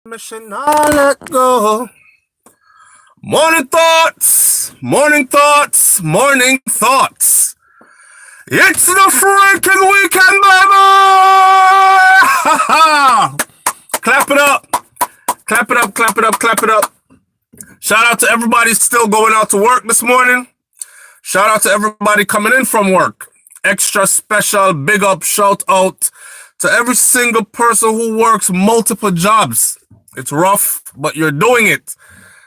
Mission, I let go. Morning thoughts, morning thoughts, morning thoughts. It's the freaking weekend, baby! Clap it up, clap it up, clap it up, clap it up. Shout out to everybody still going out to work this morning. Shout out to everybody coming in from work. Extra special big up shout out to every single person who works multiple jobs. It's rough, but you're doing it.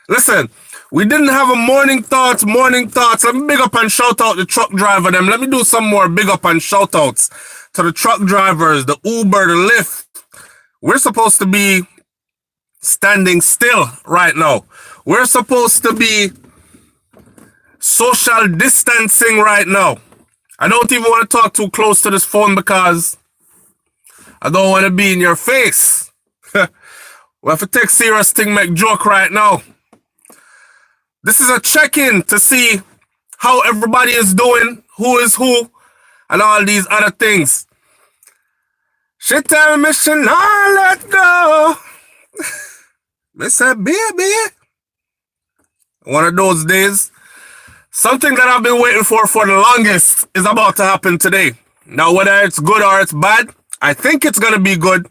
Listen, we didn't have a morning thoughts. Let me big up and shout out the truck driver them. Let me do some more big up and shout outs to the truck drivers, the Uber, the Lyft. We're supposed to be standing still right now. We're supposed to be social distancing right now. I don't even want to talk too close to this phone because I don't want to be in your face. We have to take serious thing, make joke right now. This is a check-in to see how everybody is doing, who is who, and all these other things. She tell me she not let go. Me say, baby. One of those days. Something that I've been waiting for the longest is about to happen today. Now, whether it's good or it's bad, I think it's gonna be good.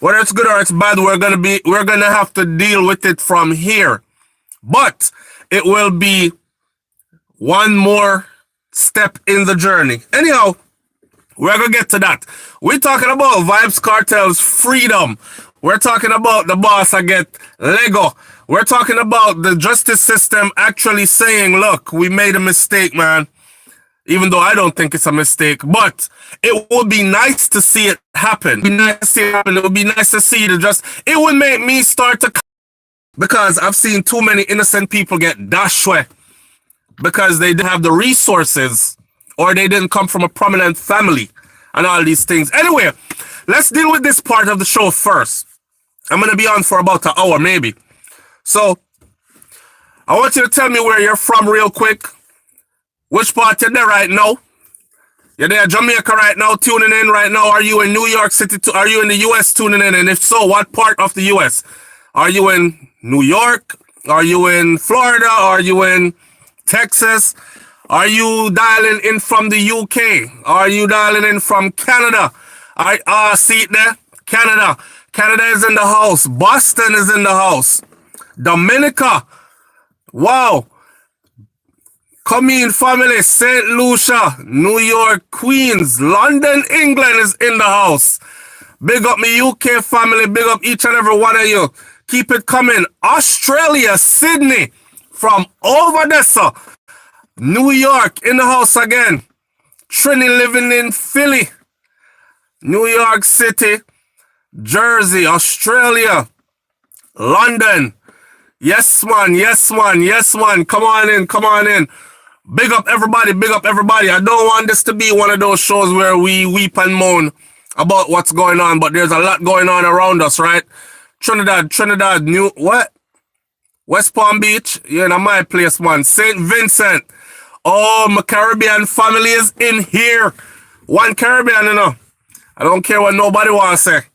Whether it's good or it's bad, we're gonna have to deal with it from here. But it will be one more step in the journey. Anyhow, we're gonna get to that. We're talking about Vybz Kartel's freedom. We're talking about the boss I get Lego. We're talking about the justice system actually saying, look, we made a mistake, man. Even though I don't think it's a mistake, but it would be nice to see it happen. It would be nice to see it would make me start to, because I've seen too many innocent people get dashed away because they didn't have the resources or they didn't come from a prominent family and all these things. Anyway, let's deal with this part of the show first. I'm going to be on for about an hour maybe. So, I want you to tell me where you're from real quick. Which part you're there right now? You're there in Jamaica right now, tuning in right now. Are you in New York City? Are you in the U.S. tuning in? And if so, what part of the U.S.? Are you in New York? Are you in Florida? Are you in Texas? Are you dialing in from the UK? Are you dialing in from Canada? See it there? Canada. Canada is in the house. Boston is in the house. Dominica. Wow. Come in, family. St. Lucia, New York, Queens, London, England is in the house. Big up me UK family. Big up each and every one of you. Keep it coming. Australia, Sydney, from over there, sir. New York, in the house again. Trini living in Philly. New York City, Jersey, Australia, London. Yes, man. Yes, man. Yes, man. Come on in. Come on in. Big up everybody. Big up everybody. I don't want this to be one of those shows where we weep and moan about what's going on, but there's a lot going on around us, right? Trinidad, West Palm Beach. You're in my place, man. St. Vincent. Oh, my Caribbean family is in here. One Caribbean, you know. I don't care what nobody wants to say.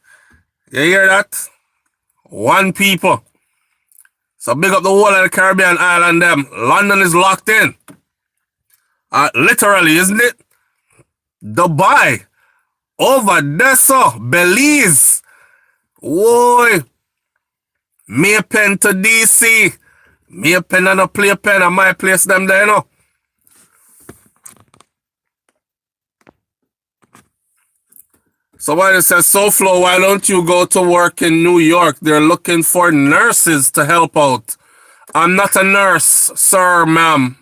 You hear that? One people. So big up the whole of the Caribbean island them. London is locked in. Literally, isn't it? Dubai. Over there, so. Belize. Whoa. Maypen to DC. Maypen and a playpen. I might place them there, you know. Somebody says, SouFLo, why don't you go to work in New York? They're looking for nurses to help out. I'm not a nurse, sir, ma'am.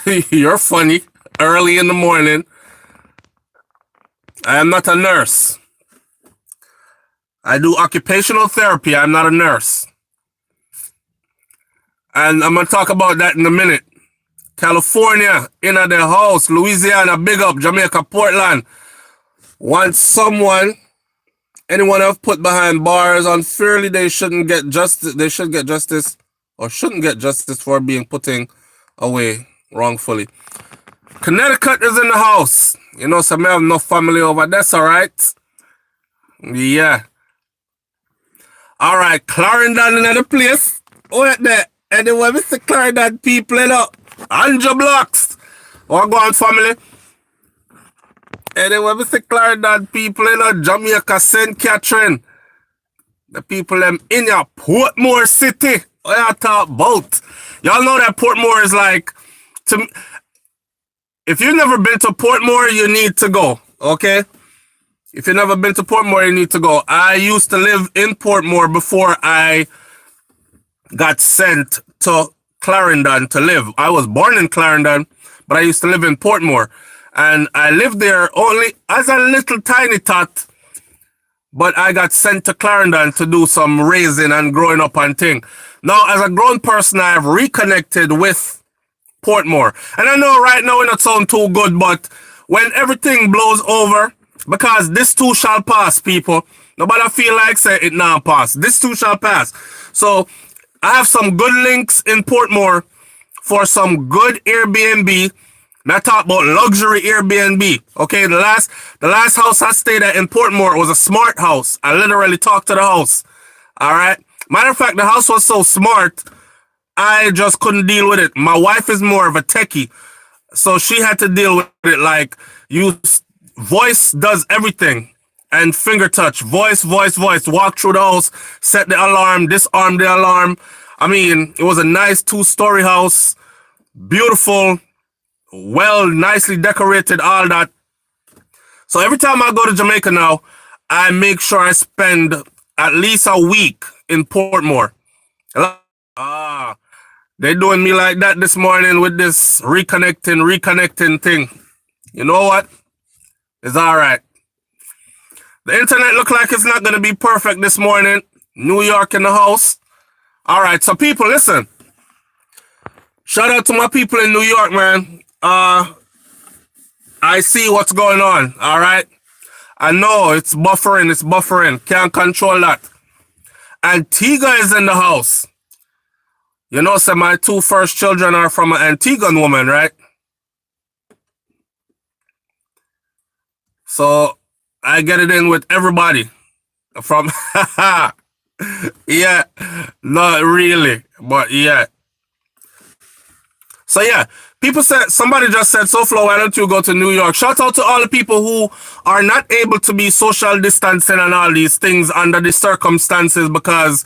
You're funny. Early in the morning. I am not a nurse. I do occupational therapy. I'm not a nurse. And I'm going to talk about that in a minute. California, in the house. Louisiana, big up. Jamaica, Portland. Want someone, anyone I've put behind bars unfairly, they shouldn't get justice. They should get justice or shouldn't get justice for being putting away wrongfully. Connecticut is in the house. You know, some have no family over there, all right? Yeah. All right, Clarendon in the place. Wait there. Anyway, Mr. Clarendon people, 100 blocks. What go on, family? Anyway, Mr. Clarendon people, Jamaica, St. Catherine. The people them in your Portmore City. What y'all talk about? Y'all know that Portmore is like, if you've never been to Portmore, you need to go, okay? If you've never been to Portmore, you need to go. I used to live in Portmore before I got sent to Clarendon to live. I was born in Clarendon, but I used to live in Portmore. And I lived there only as a little tiny tot, but I got sent to Clarendon to do some raising and growing up and thing. Now, as a grown person, I have reconnected with Portmore. And I know right now it not sound too good, but when everything blows over, because this too shall pass, people. Nobody feel like say it now pass. This too shall pass. So I have some good links in Portmore for some good Airbnb. Now talk about luxury Airbnb. Okay, the last house I stayed at in Portmore was a smart house. I literally talked to the house. All right. Matter of fact, the house was so smart, I just couldn't deal with it. My wife is more of a techie, so she had to deal with it. Like, voice does everything, and finger touch, voice. Walk through the house, set the alarm, disarm the alarm. I mean, it was a nice 2-story house, beautiful. Well, nicely decorated, all that. So every time I go to Jamaica now, I make sure I spend at least a week in Portmore. They doing me like that this morning with this reconnecting thing. You know what? It's all right. The internet look like it's not going to be perfect this morning. New York in the house. All right, so people, listen. Shout out to my people in New York, man. I see what's going on, all right? I know it's buffering. Can't control that. Antigua is in the house. You know, so my 2 first children are from an Antiguan woman, right? So I get it in with everybody from, yeah, not really, but yeah. So yeah, people said, somebody just said, SouFLo, why don't you go to New York? Shout out to all the people who are not able to be social distancing and all these things under the circumstances, because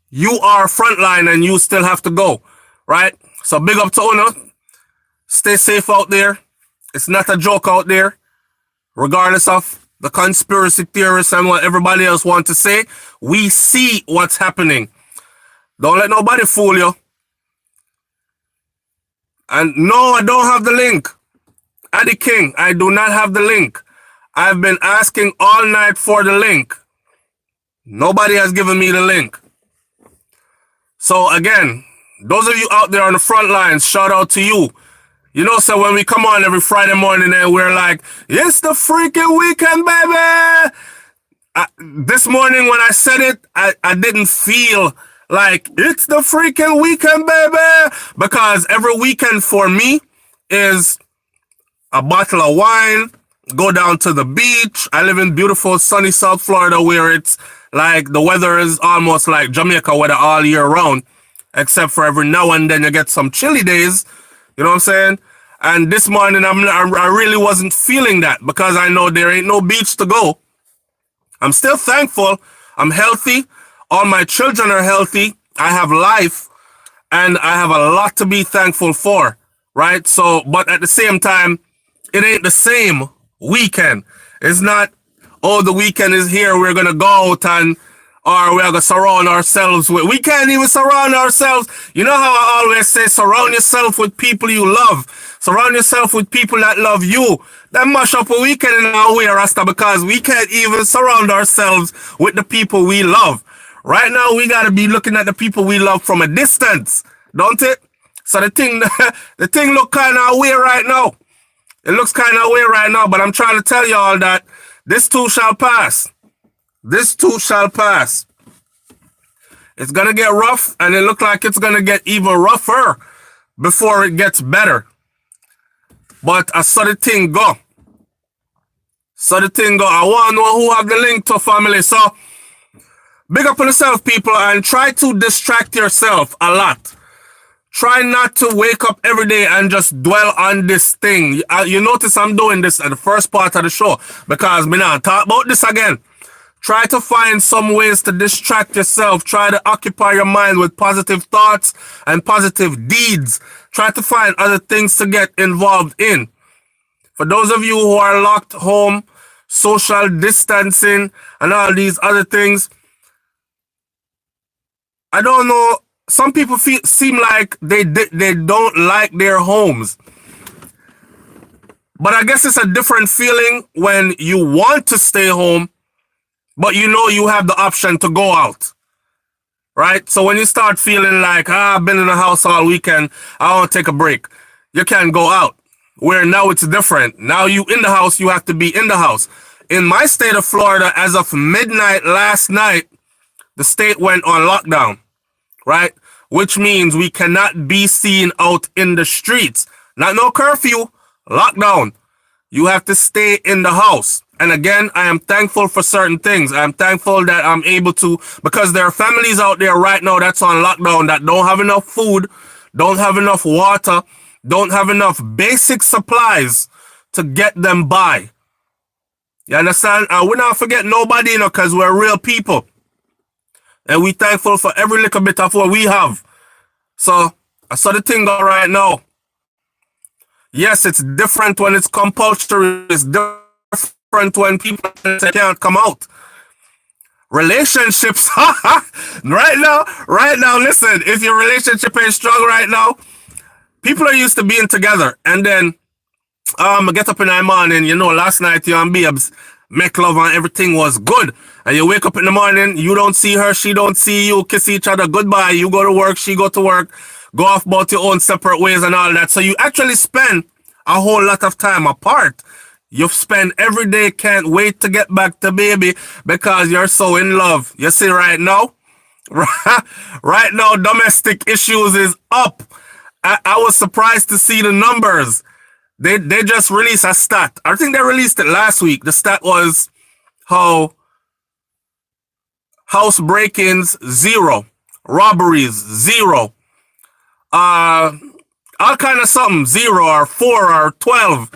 you are frontline and you still have to go, right? So big up to Uno. Stay safe out there. It's not a joke out there. Regardless of the conspiracy theorists and what everybody else wants to say, we see what's happening. Don't let nobody fool you. And no, I don't have the link. Addy King, I do not have the link. I've been asking all night for the link. Nobody has given me the link. So again, those of you out there on the front lines, shout out to you. You know, so when we come on every Friday morning and we're like, it's the freaking weekend, baby. This morning when I said it, I didn't feel like it's the freaking weekend, baby. Because every weekend for me is a bottle of wine, go down to the beach. I live in beautiful sunny South Florida where it's like the weather is almost like Jamaica weather all year round, except for every now and then you get some chilly days. You know what I'm saying? And this morning I really wasn't feeling that because I know there ain't no beach to go. I'm still thankful. I'm healthy. All my children are healthy. I have life and I have a lot to be thankful for, right? So, but at the same time, it ain't the same weekend. It's not, oh, the weekend is here, we're going to go out and, or we're going to surround ourselves with, we can't even surround ourselves. You know how I always say, surround yourself with people you love. Surround yourself with people that love you. That mash up a weekend in our way, Rasta, because we can't even surround ourselves with the people we love. Right now, we got to be looking at the people we love from a distance, don't it? So the thing look kind of weird right now. It looks kind of weird right now, but I'm trying to tell y'all that this too shall pass. This too shall pass. It's going to get rough, and it looks like it's going to get even rougher before it gets better. But I saw the thing go. I want to know who have the link to family. So Big up on yourself, people, and try to distract yourself a lot. Try not to wake up every day and just dwell on this thing. You notice I'm doing this at the first part of the show because me not talk about this again. Try to find some ways to distract yourself. Try to occupy your mind with positive thoughts and positive deeds. Try to find other things to get involved in. For those of you who are locked home, social distancing, and all these other things, I don't know. Some people seem like they don't like their homes. But I guess it's a different feeling when you want to stay home, but you know you have the option to go out. Right? So when you start feeling like, I've been in the house all weekend, I want to take a break. You can't go out. Where now it's different. Now you in the house, you have to be in the house. In my state of Florida, as of midnight last night, the state went on lockdown. Right? Which means we cannot be seen out in the streets. Not no curfew, lockdown. You have to stay in the house. And again, I am thankful for certain things. I'm thankful that I'm able to, because there are families out there right now that's on lockdown that don't have enough food, don't have enough water, don't have enough basic supplies to get them by. You understand? And we're not forgetting nobody, because we're real people. And we thankful for every little bit of what we have. So, I saw the thing go right now. Yes, it's different when it's compulsory. It's different when people can't come out. Relationships, right now, listen, if your relationship ain't strong right now, people are used to being together. And then, I get up in the morning, last night you and Babes make love and everything was good. And you wake up in the morning, you don't see her, she don't see you, kiss each other, goodbye, you go to work, she go to work, go off about your own separate ways and all that. So you actually spend a whole lot of time apart. You spend every day, can't wait to get back to baby because you're so in love. You see right now? Right now, domestic issues is up. I was surprised to see the numbers. They just released a stat. I think they released it last week. The stat was how house break-ins, 0. Robberies, 0. All kind of something, 0 or 4 or 12.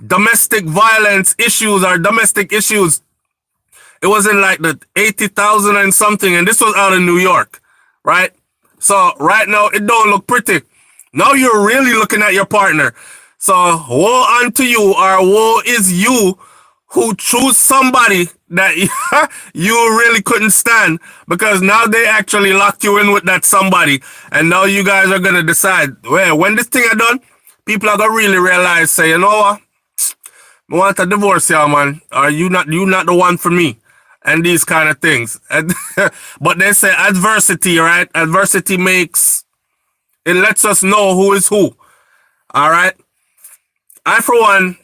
Domestic violence issues or domestic issues. It was in like the 80,000 and something, and this was out in New York, right? So right now, it don't look pretty. Now you're really looking at your partner. So woe unto you, or woe is you who choose somebody that you really couldn't stand, because now they actually locked you in with that somebody. And now you guys are going to decide, well, when this thing is done, people are going to really realize, say, you know what? I want a divorce, yeah, man. Or you not the one for me. And these kind of things. But they say adversity, right? Adversity it lets us know who is who. All right? I, for one,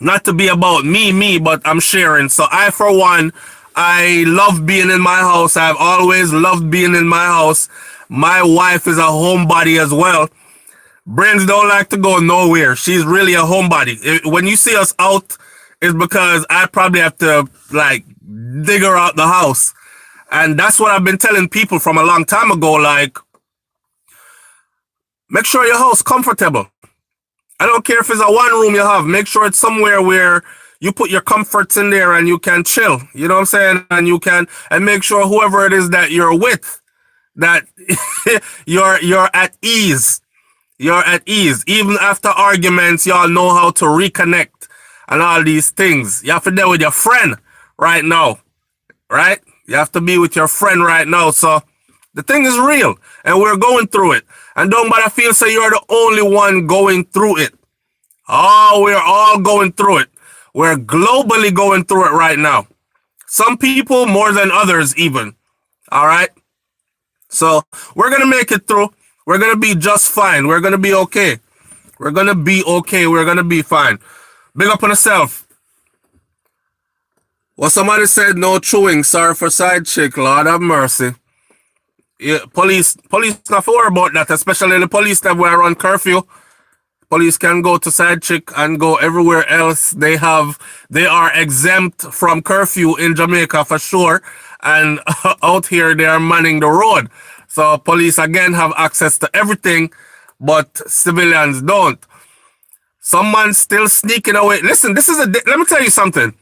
not to be about me, but I'm sharing. So I, for one, I love being in my house. I've always loved being in my house. My wife is a homebody as well. Brains don't like to go nowhere. She's really a homebody. When you see us out, it's because I probably have to, dig her out the house. And that's what I've been telling people from a long time ago, make sure your house comfortable. I don't care if it's a one room you have. Make sure it's somewhere where you put your comforts in there and you can chill. You know what I'm saying? And make sure whoever it is that you're with, that you're at ease. You're at ease. Even after arguments, y'all know how to reconnect and all these things. You have to deal with your friend right now. Right? You have to be with your friend right now. So the thing is real and we're going through it. And don't bother feel so you're the only one going through it. Oh, we're all going through it. We're globally going through it right now. Some people more than others even. All right? So we're going to make it through. We're going to be just fine. We're going to be okay. We're going to be okay. We're going to be fine. Big up on yourself. Well, somebody said no chewing. Sorry for side chick. Lord have mercy. Yeah, police not worry about that, especially the police that were on curfew. Police can go to side chick and go everywhere else. They are exempt from curfew in Jamaica for sure. and out here they are manning the road. So police again have access to everything, but civilians don't. Some man still sneaking away. Listen, let me tell you something.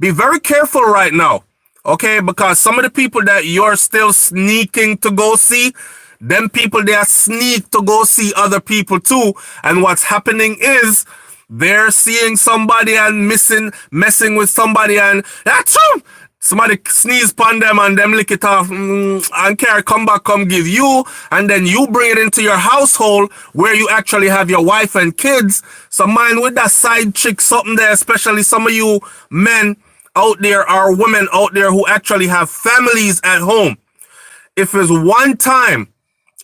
Be very careful right now, okay? Because some of the people that you're still sneaking to go see, them people, they are sneak to go see other people too. And what's happening is they're seeing somebody and messing with somebody, and that's true. Somebody sneeze upon them and them lick it off and care, come back, come give you, and then you bring it into your household where you actually have your wife and kids. So mind with that side chick something there, especially some of you men out there or women out there who actually have families at home. If there's one time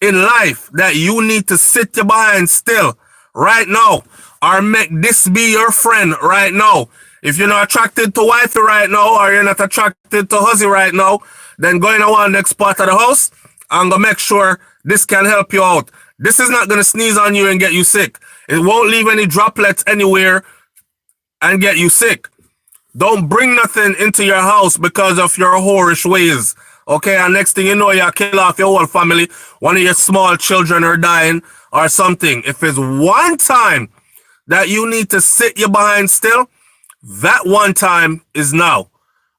in life that you need to sit your behind still right now, or make this be your friend right now. If you're not attracted to wifey right now, or you're not attracted to huzzy right now, then go in a one next part of the house and go make sure this can help you out. This is not going to sneeze on you and get you sick. It won't leave any droplets anywhere and get you sick. Don't bring nothing into your house because of your whorish ways. Okay, and next thing you know, you kill off your whole family. One of your small children are dying or something. If it's one time that you need to sit your behind still, that one time is now.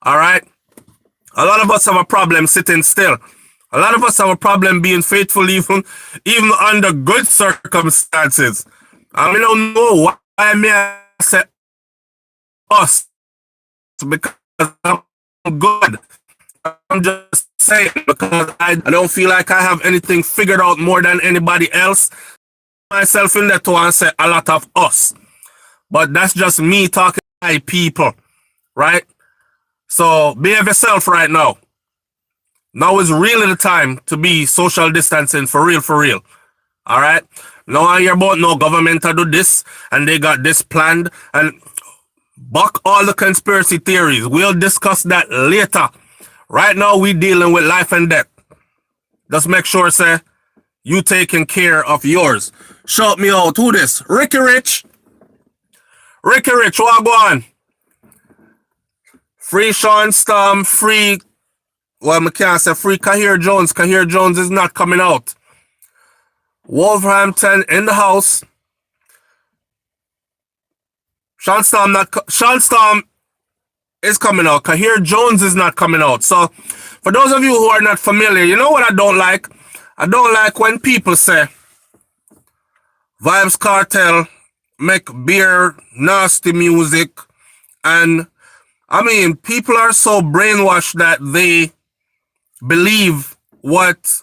All right? A lot of us have a problem sitting still. A lot of us have a problem being faithful even under good circumstances. I don't know why I say us, because I'm good. I'm just saying, because I don't feel like I have anything figured out more than anybody else. Myself in there to and say a lot of us. But that's just me talking to my people, right? So behave yourself right now. Now is really the time to be social distancing for real, for real. All right? Now I hear about no government to do this and they got this planned, and buck all the conspiracy theories. We'll discuss that later. Right now we dealing with life and death. Just make sure, say, you taking care of yours. Shout me out. Who this? Ricky Rich. Ricky Rich, what go on? Free Sean Storm, free, well, I can't say free Kahir Jones. Kahir Jones is not coming out. Wolverhampton in the house. Sean Storm is coming out. Kahir Jones is not coming out. So, for those of you who are not familiar, you know what I don't like? I don't like when people say Vybz Kartel make beer nasty music, and I mean, people are so brainwashed that they believe what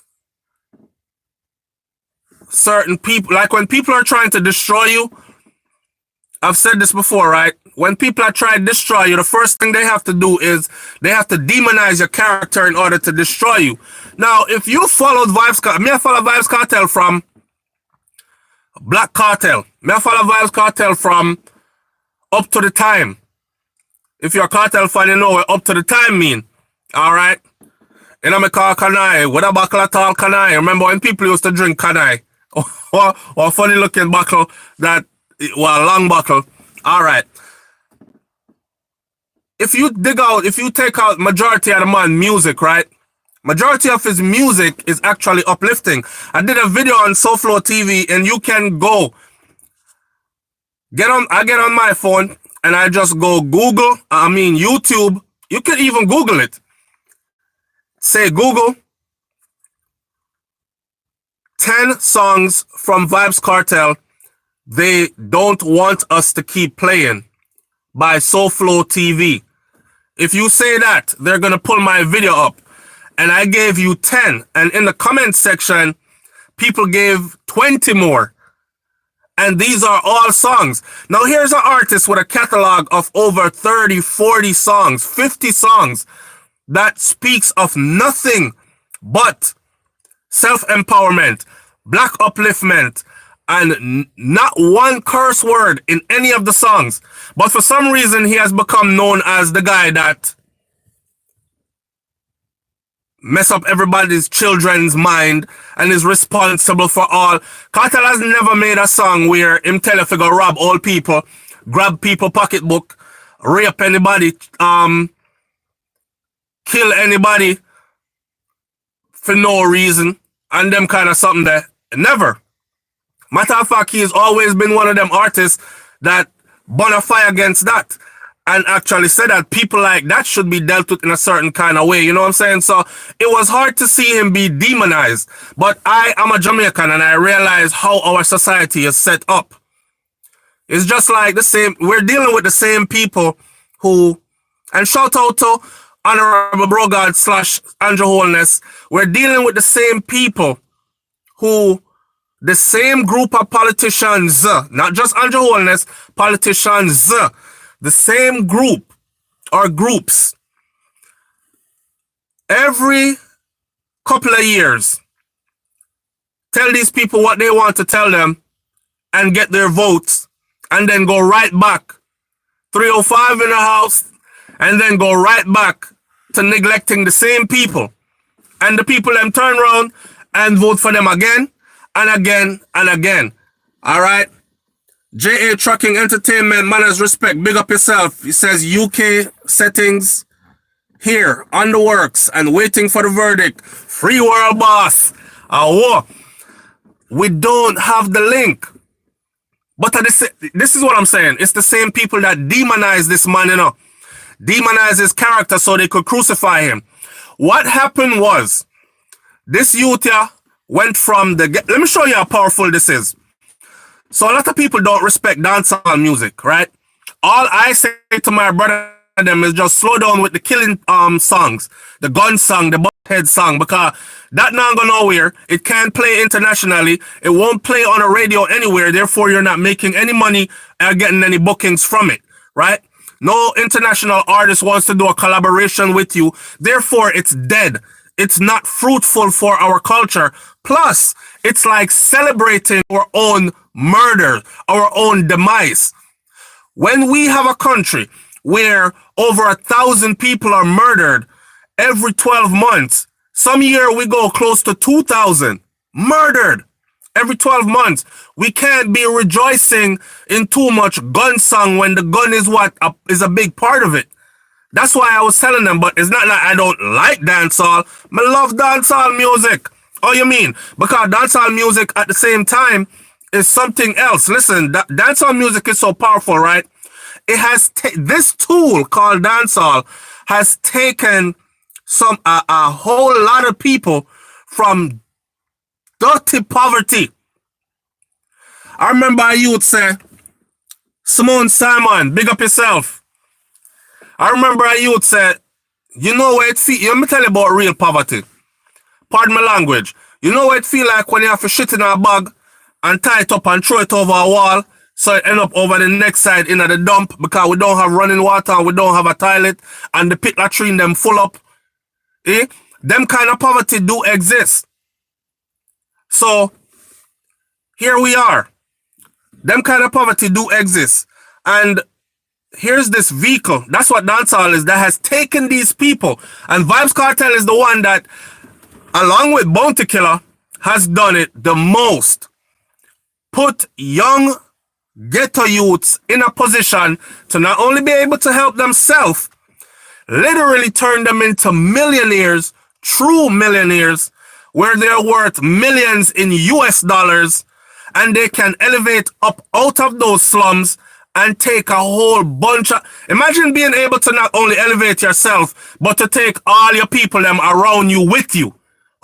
certain people, like when people are trying to destroy you. I've said this before, right? When people are trying to destroy you, the first thing they have to do is they have to demonize your character in order to destroy you. Now, if you followed Vybz Kartel, I follow Vybz Kartel from Black Cartel. I follow Vybz Kartel from Up to the Time. If you're a cartel fan, you know what Up to the Time mean. All right? And I'm a call Kanai. What a buckle at all Kanai. Remember when people used to drink Kanai? or a funny looking buckle that, well, a long buckle. All right. If you take out majority of the man music, right? Majority of his music is actually uplifting. I did a video on SouFLoTV, and you can go. I get on my phone and I just go YouTube. You can even Google it. Say Google 10 songs from Vybz Kartel they don't want us to keep playing by SouFLoTV. If you say that, they're going to pull my video up. And I gave you 10. And in the comment section, people gave 20 more. And these are all songs. Now here's an artist with a catalog of over 30, 40 songs, 50 songs that speaks of nothing but self-empowerment, black upliftment, and not one curse word in any of the songs. But for some reason, he has become known as the guy that mess up everybody's children's mind and is responsible for all. Kartel has never made a song where him tell you to go rob old people, grab people pocketbook, rape anybody, kill anybody for no reason and them kind of something that never. Matter of fact, he has always been one of them artists that burn a fire against that and actually said that people like that should be dealt with in a certain kind of way. You know what I'm saying? So it was hard to see him be demonized. But I am a Jamaican and I realize how our society is set up. It's just like the same. We're dealing with the same people who, and shout out to Honorable Brogard / Andrew Holness. We're dealing with the same people who, the same group of politicians, not just Andrew Holness, politicians, the same group or groups, every couple of years, tell these people what they want to tell them and get their votes and then go right back, 305 in the house, and then go right back to neglecting the same people. And the people them turn around and vote for them again and again and again. All right? JA Trucking Entertainment, Manners Respect, big up yourself. He says UK settings here on the works and waiting for the verdict. Free world boss. We don't have the link. But this is what I'm saying. It's the same people that demonize this man, you know. Demonize his character so they could crucify him. What happened was, this youth here went from the... Let me show you how powerful this is. So a lot of people don't respect dancehall music, right? All I say to my brother and them is just slow down with the killing songs, the gun song, the butthead song, because that not go nowhere. It can't play internationally. It won't play on a radio anywhere. Therefore, you're not making any money or getting any bookings from it, right? No international artist wants to do a collaboration with you. Therefore, it's dead. It's not fruitful for our culture. Plus, it's like celebrating our own murder, our own demise. When we have a country where over 1,000 people are murdered every 12 months, some year we go close to 2,000 murdered every 12 months. We can't be rejoicing in too much gun song when the gun is what is a big part of it. That's why I was telling them, but it's not like I don't like dancehall. I love dancehall music. Oh, you mean? Because dancehall music at the same time is something else. Listen, dancehall music is so powerful, right? It has this tool called dancehall has taken a whole lot of people from dirty poverty. I remember a youth say, Simone Simon, big up yourself. I remember a youth said, you know what it feel, let me tell you about real poverty. Pardon my language. You know what it feel like when you have to shit in a bag and tie it up and throw it over a wall so it end up over the next side in the dump because we don't have running water and we don't have a toilet and the pit latrine them full up. Eh? Them kind of poverty do exist. So, here we are. Them kind of poverty do exist. And here's this vehicle. That's what dancehall is. That has taken these people. And Vybz Kartel is the one that, along with Bounty Killer, has done it the most. Put young ghetto youths in a position to not only be able to help themselves, literally turn them into millionaires, true millionaires, where they're worth millions in US dollars, and they can elevate up out of those slums and take a whole bunch of... Imagine being able to not only elevate yourself, but to take all your people them around you with you.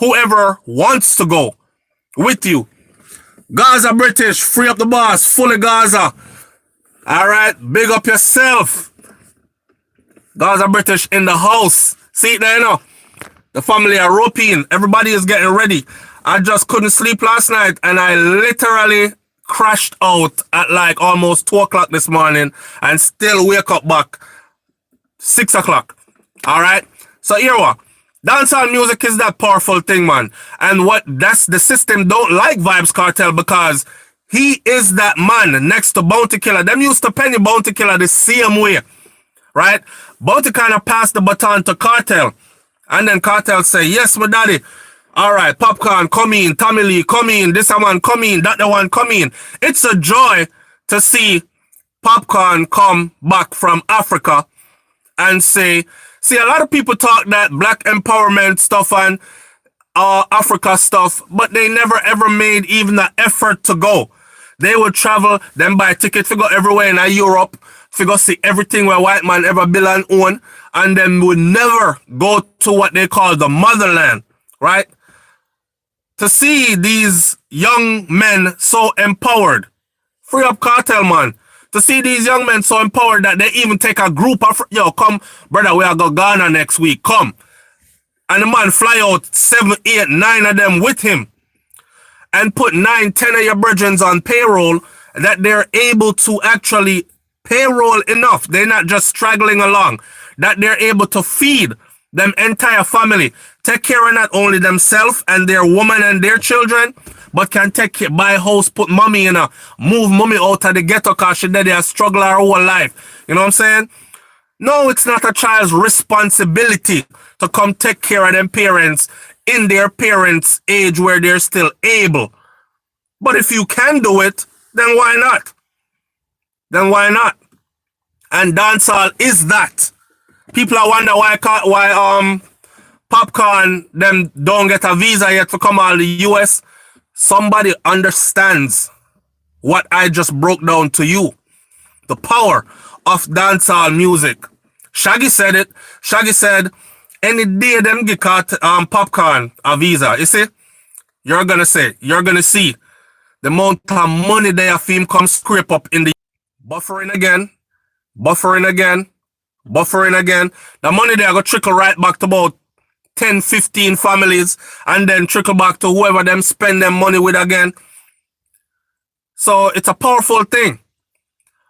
Whoever wants to go with you. Gaza British, free up the boss, fully Gaza. Alright, big up yourself. Gaza British in the house. See it there, you know? The family are roping. Everybody is getting ready. I just couldn't sleep last night and I literally crashed out at like almost 2 o'clock this morning and still wake up back 6 o'clock. Alright? So here we are. Dancehall music is that powerful thing, man. And that's the system don't like Vybz Kartel because he is that man next to Bounty Killer. Them used to penny Bounty Killer the same way. Right? Bounty kind of passed the baton to Kartel. And then Kartel say, yes, my daddy. All right, Popcorn, come in. Tommy Lee, come in. This one, come in. That the one, come in. It's a joy to see Popcorn come back from Africa and say, See, a lot of people talk that black empowerment stuff and Africa stuff, but they never ever made even the effort to go. They would travel, then buy tickets to go everywhere in Europe, to go see everything where white man ever build and own, and then would never go to what they call the motherland, right? To see these young men so empowered. Free up Kartel, man. To see these young men so empowered that they even take a group of, yo, come, brother, we are go Ghana next week, come. And the man fly out 7, 8, 9 of them with him and put 9, 10 of your brethren on payroll that they're able to actually payroll enough. They're not just straggling along. That they're able to feed them entire family. Take care of not only themselves and their woman and their children, but can take care, buy a house, put mommy in a, move mommy out of the ghetto because she did a struggle her whole life. You know what I'm saying? No, it's not a child's responsibility to come take care of them parents in their parents' age where they're still able. But if you can do it, then why not? Then why not? And dancehall is that. People are wonder why Popcorn them don't get a visa yet to come out of the US. Somebody understands what I just broke down to you. The power of dancehall music. Shaggy said it. Shaggy said, any day them get Popcorn a visa, you see? You're gonna see the amount of money they have him come scrape up in the buffering again. The money there go trickle right back to about 10, 15 families and then trickle back to whoever them spend them money with again. So it's a powerful thing.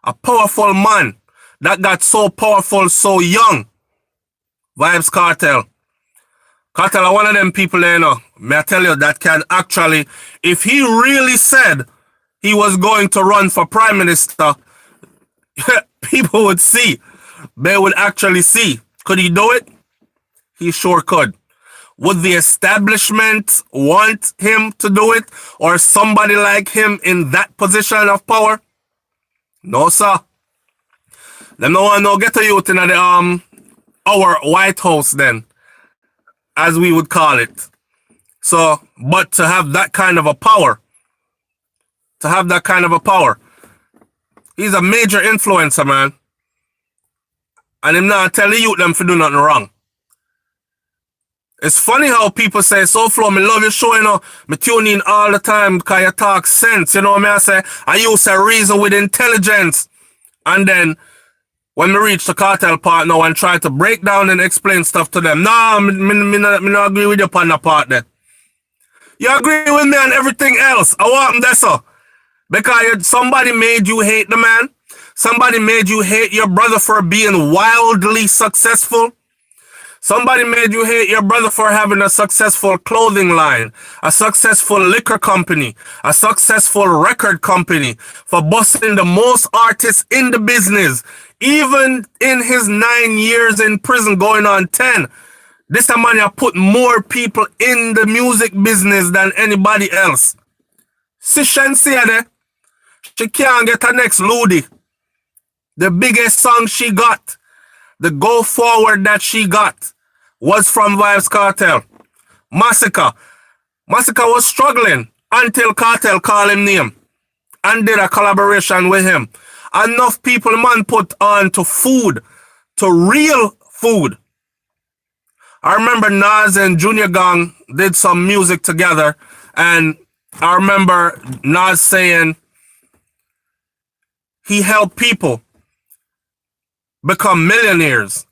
A powerful man that got so powerful so young. Vybz Kartel. Kartel are one of them people there, you know, may I tell you, that can actually, if he really said he was going to run for prime minister, people would see. They would actually see. Could he do it? He sure could. Would the establishment want him to do it? Or somebody like him in that position of power? No, sir. Them no one no get a youth in the our White House then, as we would call it. So, but to have that kind of a power, he's a major influencer, man. And him not tell the youth them to do nothing wrong. It's funny how people say, SouFLo, me love your show, you know. Me tune in all the time because you talk sense, you know what I say? I use a reason with intelligence. And then, when we reach the Kartel part now and try to break down and explain stuff to them, nah, me not agree with you upon that part there. You agree with me on everything else. I want them there, so. Because somebody made you hate the man. Somebody made you hate your brother for being wildly successful. Somebody made you hate your brother for having a successful clothing line, a successful liquor company, a successful record company, for busting the most artists in the business. Even in his 9 years in prison, going on 10, this man has put more people in the music business than anybody else. See Shensia there, she can't get her next Ludi. The biggest song she got, the go forward that she got, was from Vybz Kartel. Massacre was struggling until Kartel called him name and did a collaboration with him. Enough people, man, put on to food, to real food. I remember Nas and Junior Gong did some music together, and I remember Nas saying he helped people become millionaires.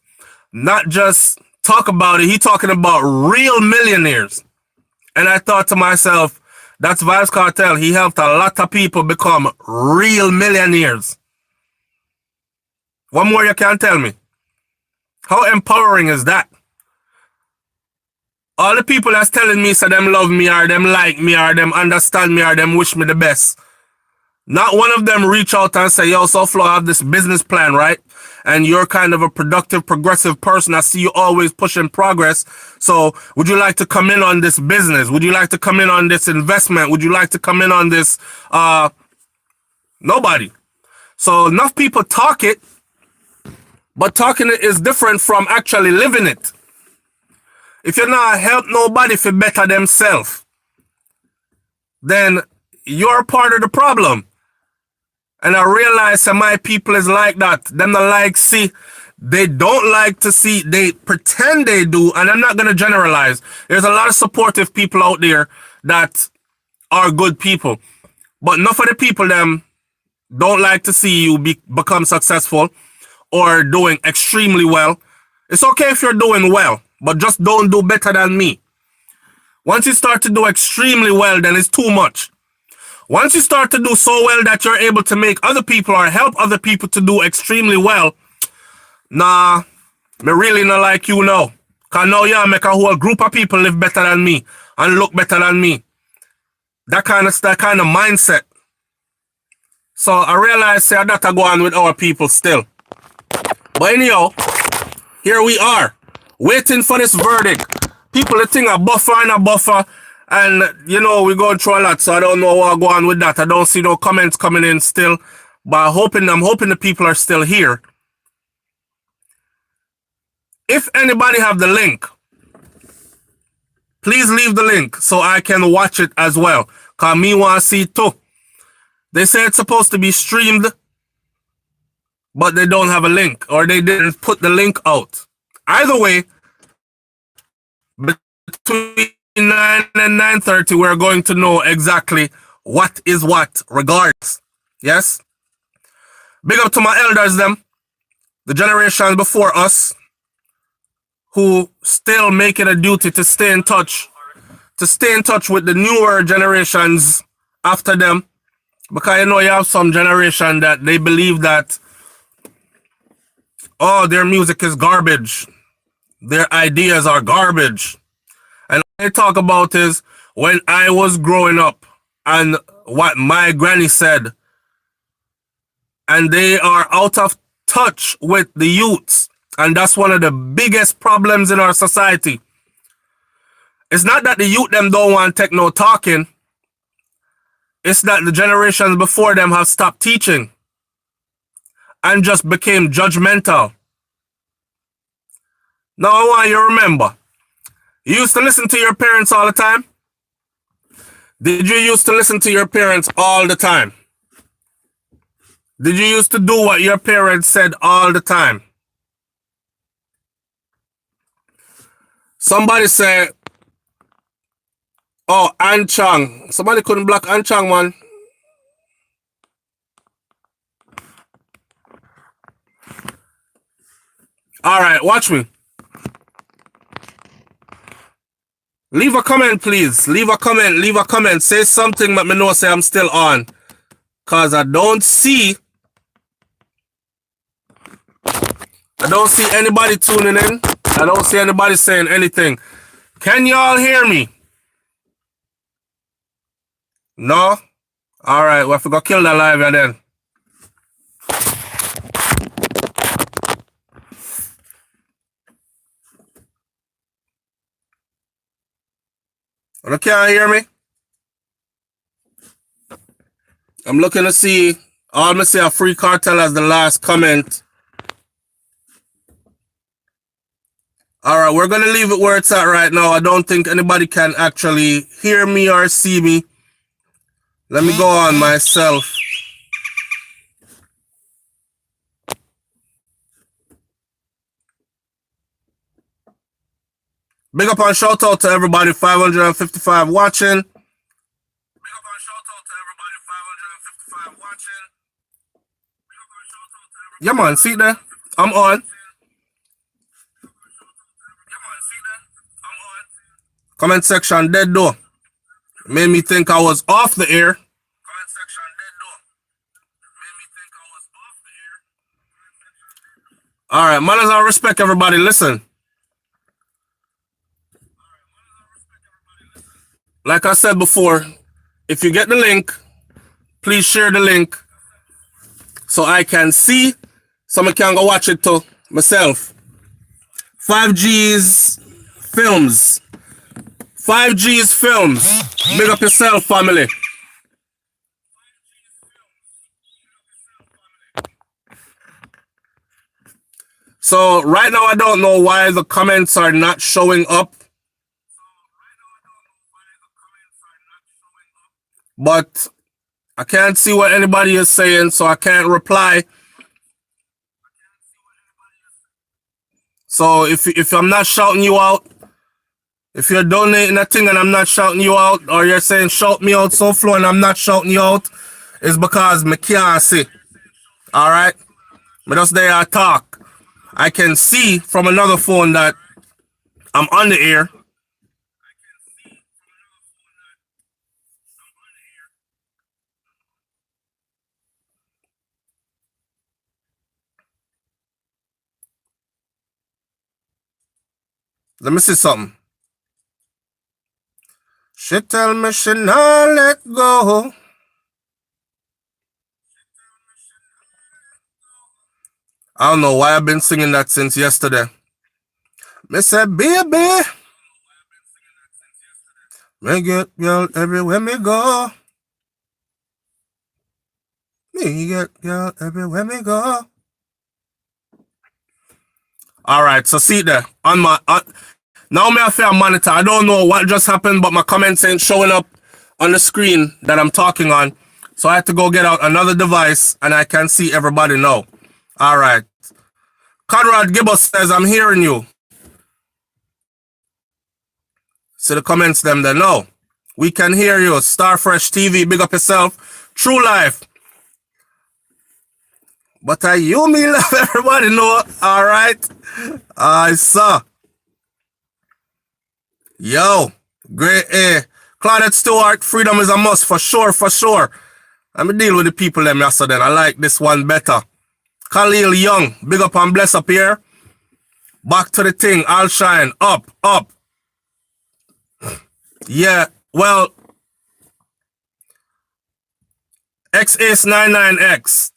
Not just talk about it, he talking about real millionaires. And I thought to myself, that's Vybz Kartel. He helped a lot of people become real millionaires. What more you can tell me? How empowering is that? All the people that's telling me so them love me or them like me or them understand me or them wish me the best. Not one of them reach out and say, yo, SouFLo, I have this business plan, right? And you're kind of a productive, progressive person. I see you always pushing progress. So would you like to come in on this business? Would you like to come in on this investment? Would you like to come in on this? Nobody. So enough people talk it. But talking it is different from actually living it. If you're not help nobody to better themselves, then you're part of the problem. And I realize that my people is like that. Them not like see, they don't like to see, they pretend they do, and I'm not going to generalize. There's a lot of supportive people out there that are good people. But enough of the people them don't like to see you become successful or doing extremely well. It's okay if you're doing well, but just don't do better than me. Once you start to do extremely well, then it's too much. Once you start to do so well that you're able to make other people or help other people to do extremely well, nah, me really not like you now. Because now you make a whole group of people live better than me and look better than me. That kind of mindset. So I realize that I go on with our people still. But anyhow, here we are, waiting for this verdict. People think a buffer and a buffer, and you know, we're going through a lot, so I don't know what go on with that. I don't see no comments coming in still, but I'm hoping the people are still here. If anybody have the link, please leave the link so I can watch it as well, because me want to see it too. They say it's supposed to be streamed, but they don't have a link, or they didn't put the link out. Either way, between 9 and 9:30, we're going to know exactly what is what regards. Yes? Big up to my elders, them, the generations before us, who still make it a duty to stay in touch with the newer generations after them. Because you know you have some generation that they believe that, oh, their music is garbage. Their ideas are garbage. And what they talk about is when I was growing up and what my granny said. And they are out of touch with the youths. And that's one of the biggest problems in our society. It's not that the youth them don't want techno talking. It's that the generations before them have stopped teaching and just became judgmental. Now I want you to remember, you used to listen to your parents all the time? Did you used to listen to your parents all the time? Did you used to do what your parents said all the time? Somebody said, oh, An Chang. Somebody couldn't block An Chang, man. All right, watch me. Leave a comment, please. Leave a comment. Say something, let me know say I'm still on. Because I don't see anybody tuning in. I don't see anybody saying anything. Can y'all hear me? No? Alright, we have to go kill that live then. You can't hear me? I'm looking to see. I'm going to say a Free Cartel as the last comment. Alright, we're going to leave it where it's at right now. I don't think anybody can actually hear me or see me. Let me go on myself. Big up and shout out to everybody, 555 watching. Yeah, man, see there? I'm on. Comment section dead though. Made me think I was off the air. Alright, manners and respect, everybody. Listen. Like I said before, if you get the link, please share the link so I can see, so I can go watch it too myself. 5G's Films. 5G's Films. Big up yourself, family. So right now I don't know why the comments are not showing up. But I can't see what anybody is saying, so I can't reply. So if I'm not shouting you out, if you're donating a thing and I'm not shouting you out, or you're saying shout me out SouFlo and I'm not shouting you out, it's because me can't see. Alright? But just there I talk. I can see from another phone that I'm on the air. Let me see something. She tell me she not let go. I don't know why I've been singing that since yesterday. Me say, baby, me get girl everywhere me go. Me get girl everywhere me go. Alright, so see there. On my now me have to monitor. I don't know what just happened, but my comments ain't showing up on the screen that I'm talking on. So I had to go get out another device and I can see everybody now. Alright. Conrad Gibbous says, I'm hearing you. See the comments them there. No. We can hear you. Starfresh TV, big up yourself. True Life. But you me love everybody know. Alright. I saw. Yo. Great A. Claudette Stewart, freedom is a must for sure, for sure. Let me deal with the people them yesterday. I like this one better. Khalil Young, big up and bless up here. Back to the thing, I'll shine. Up, up. Yeah, well, XAce99X.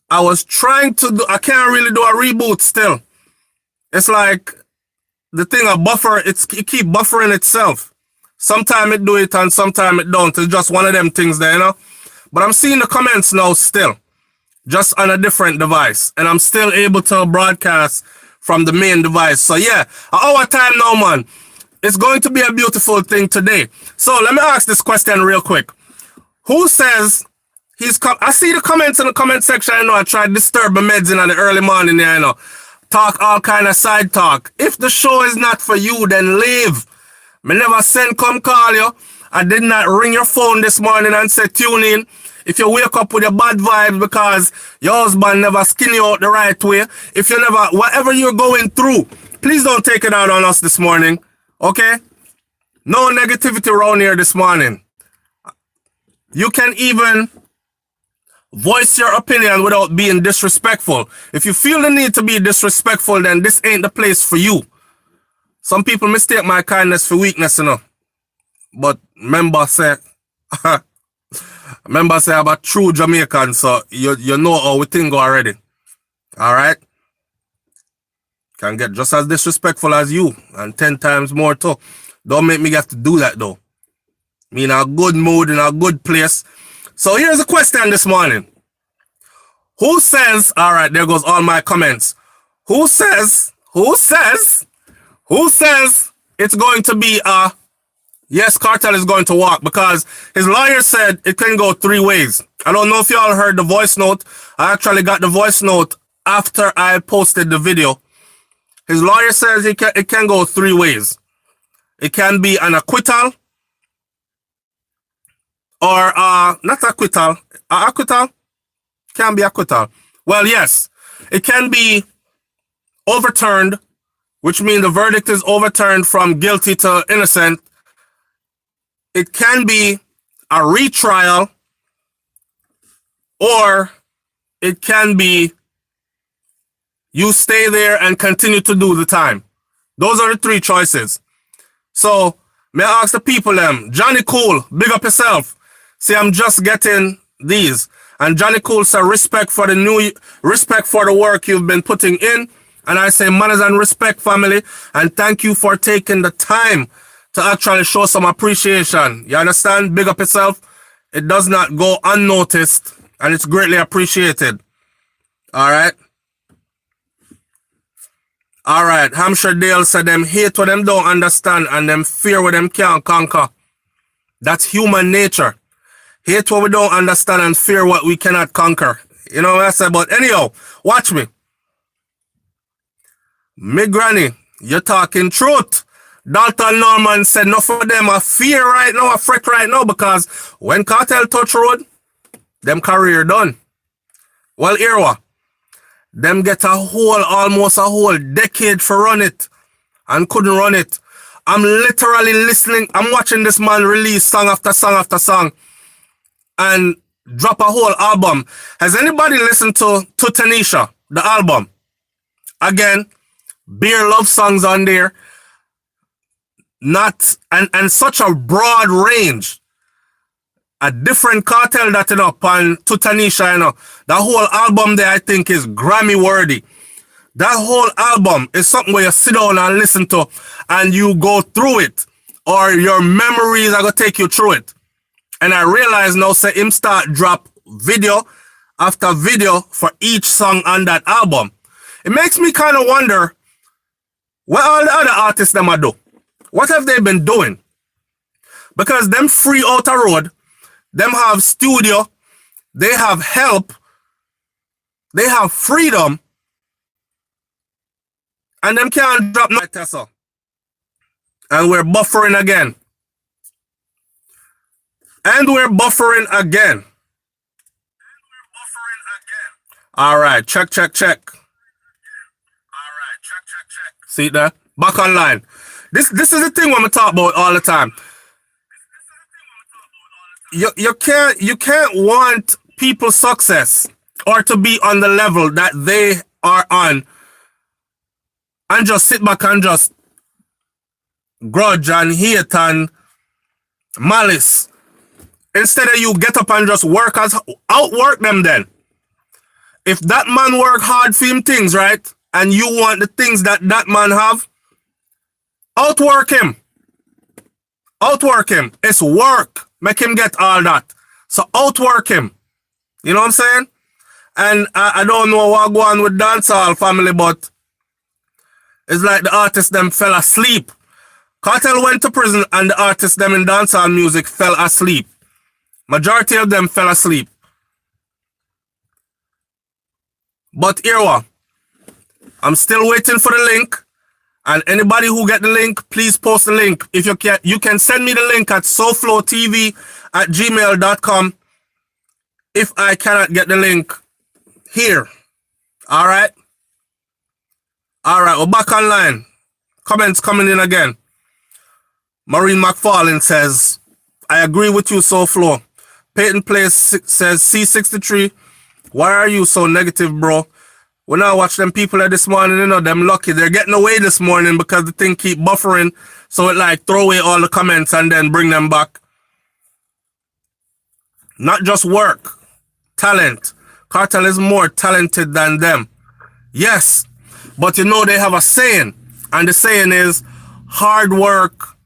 I was trying to do, I can't really do a reboot still. It's like the thing a buffer, it keep buffering itself. Sometime it do it and sometime it don't. It's just one of them things there, you know. But I'm seeing the comments now still. Just on a different device. And I'm still able to broadcast from the main device. So yeah, our time now, man. It's going to be a beautiful thing today. So let me ask this question real quick. Who says I see the comments in the comment section. I know I tried to disturb my meds in the early morning there, you know. Talk all kind of side talk. If the show is not for you, then leave. Me never send come call you. I did not ring your phone this morning and say tune in. If you wake up with your bad vibes because your husband never skin you out the right way, if you never, whatever you're going through, please don't take it out on us this morning. Okay? No negativity around here this morning. You can even voice your opinion without being disrespectful. If you feel the need to be disrespectful, then this ain't the place for you. Some people mistake my kindness for weakness, you know. But remember, say, I'm a true Jamaican, so you know how we think already. Alright? Can get just as disrespectful as you, and 10 times more too. Don't make me have to do that though. Me in a good mood, in a good place. So here's a question this morning. Who says, alright, there goes all my comments. Who says it's going to be a yes, Kartel is going to walk? Because his lawyer said it can go 3 ways. I don't know if y'all heard the voice note. I actually got the voice note after I posted the video. His lawyer says it can go 3 ways. It can be an acquittal or not acquittal. Acquittal? Can be acquittal. Well, yes. It can be overturned, which means the verdict is overturned from guilty to innocent. It can be a retrial, or it can be you stay there and continue to do the time. Those are the 3 choices. So, may I ask the people them, Johnny Cool, big up yourself. See, I'm just getting these. And Johnny Cool said respect for the work you've been putting in. And I say manners and respect, family. And thank you for taking the time to actually show some appreciation. You understand? Big up yourself. It does not go unnoticed. And it's greatly appreciated. Alright? All right, Hampshire Dale said them hate what them don't understand and them fear what them can't conquer. That's human nature. Hate what we don't understand and fear what we cannot conquer. You know what I said? But anyhow, watch me. Me granny, you're talking truth. Dalton Norman said enough of them are fear right now, a fret right now, because when Kartel touch road, them career done. Well, Irwa, them get almost a whole decade for run it and couldn't run it. I'm literally listening. I'm watching this man release song after song after song and drop a whole album. Has anybody listened to Tanisha, the album? Again, beer love songs on there. Not and such a broad range. A different Kartel that on Tanisha, The whole album there I think is Grammy worthy. That whole album is something where you sit down and listen to and you go through it. Or your memories are gonna take you through it. And I realize now say him start drop video after video for each song on that album. It makes me kind of wonder what all the other artists them are do. What have they been doing? Because them free out a road, them have studio, they have help, they have freedom, and them can't drop no Tesla. And we're buffering again. And we're buffering again. All right, check. See that? Back online. This is the thing when we talk about all the time. You can't want people's success or to be on the level that they are on and just sit back and just grudge and hate and malice. Instead of you get up and just outwork them then. If that man work hard for him things, right? And you want the things that man have, outwork him. Outwork him. It's work. Make him get all that. So outwork him. You know what I'm saying? And I don't know what go on with dancehall family, but it's like the artists them fell asleep. Kartel went to prison and the artists them in dancehall music fell asleep. Majority of them fell asleep. But Irwa, I'm still waiting for the link. And anybody who get the link, please post the link. If you can send me the link at SouFLoTV@gmail.com if I cannot get the link here. All right? All right, we're back online. Comments coming in again. Maureen McFarlane says, I agree with you, SouFlo. Peyton Place says, C63, why are you so negative, bro? When I watch them people this morning, them lucky. They're getting away this morning because the thing keep buffering. So it like throw away all the comments and then bring them back. Not just work. Talent. Kartel is more talented than them. Yes. But they have a saying. And the saying is, hard work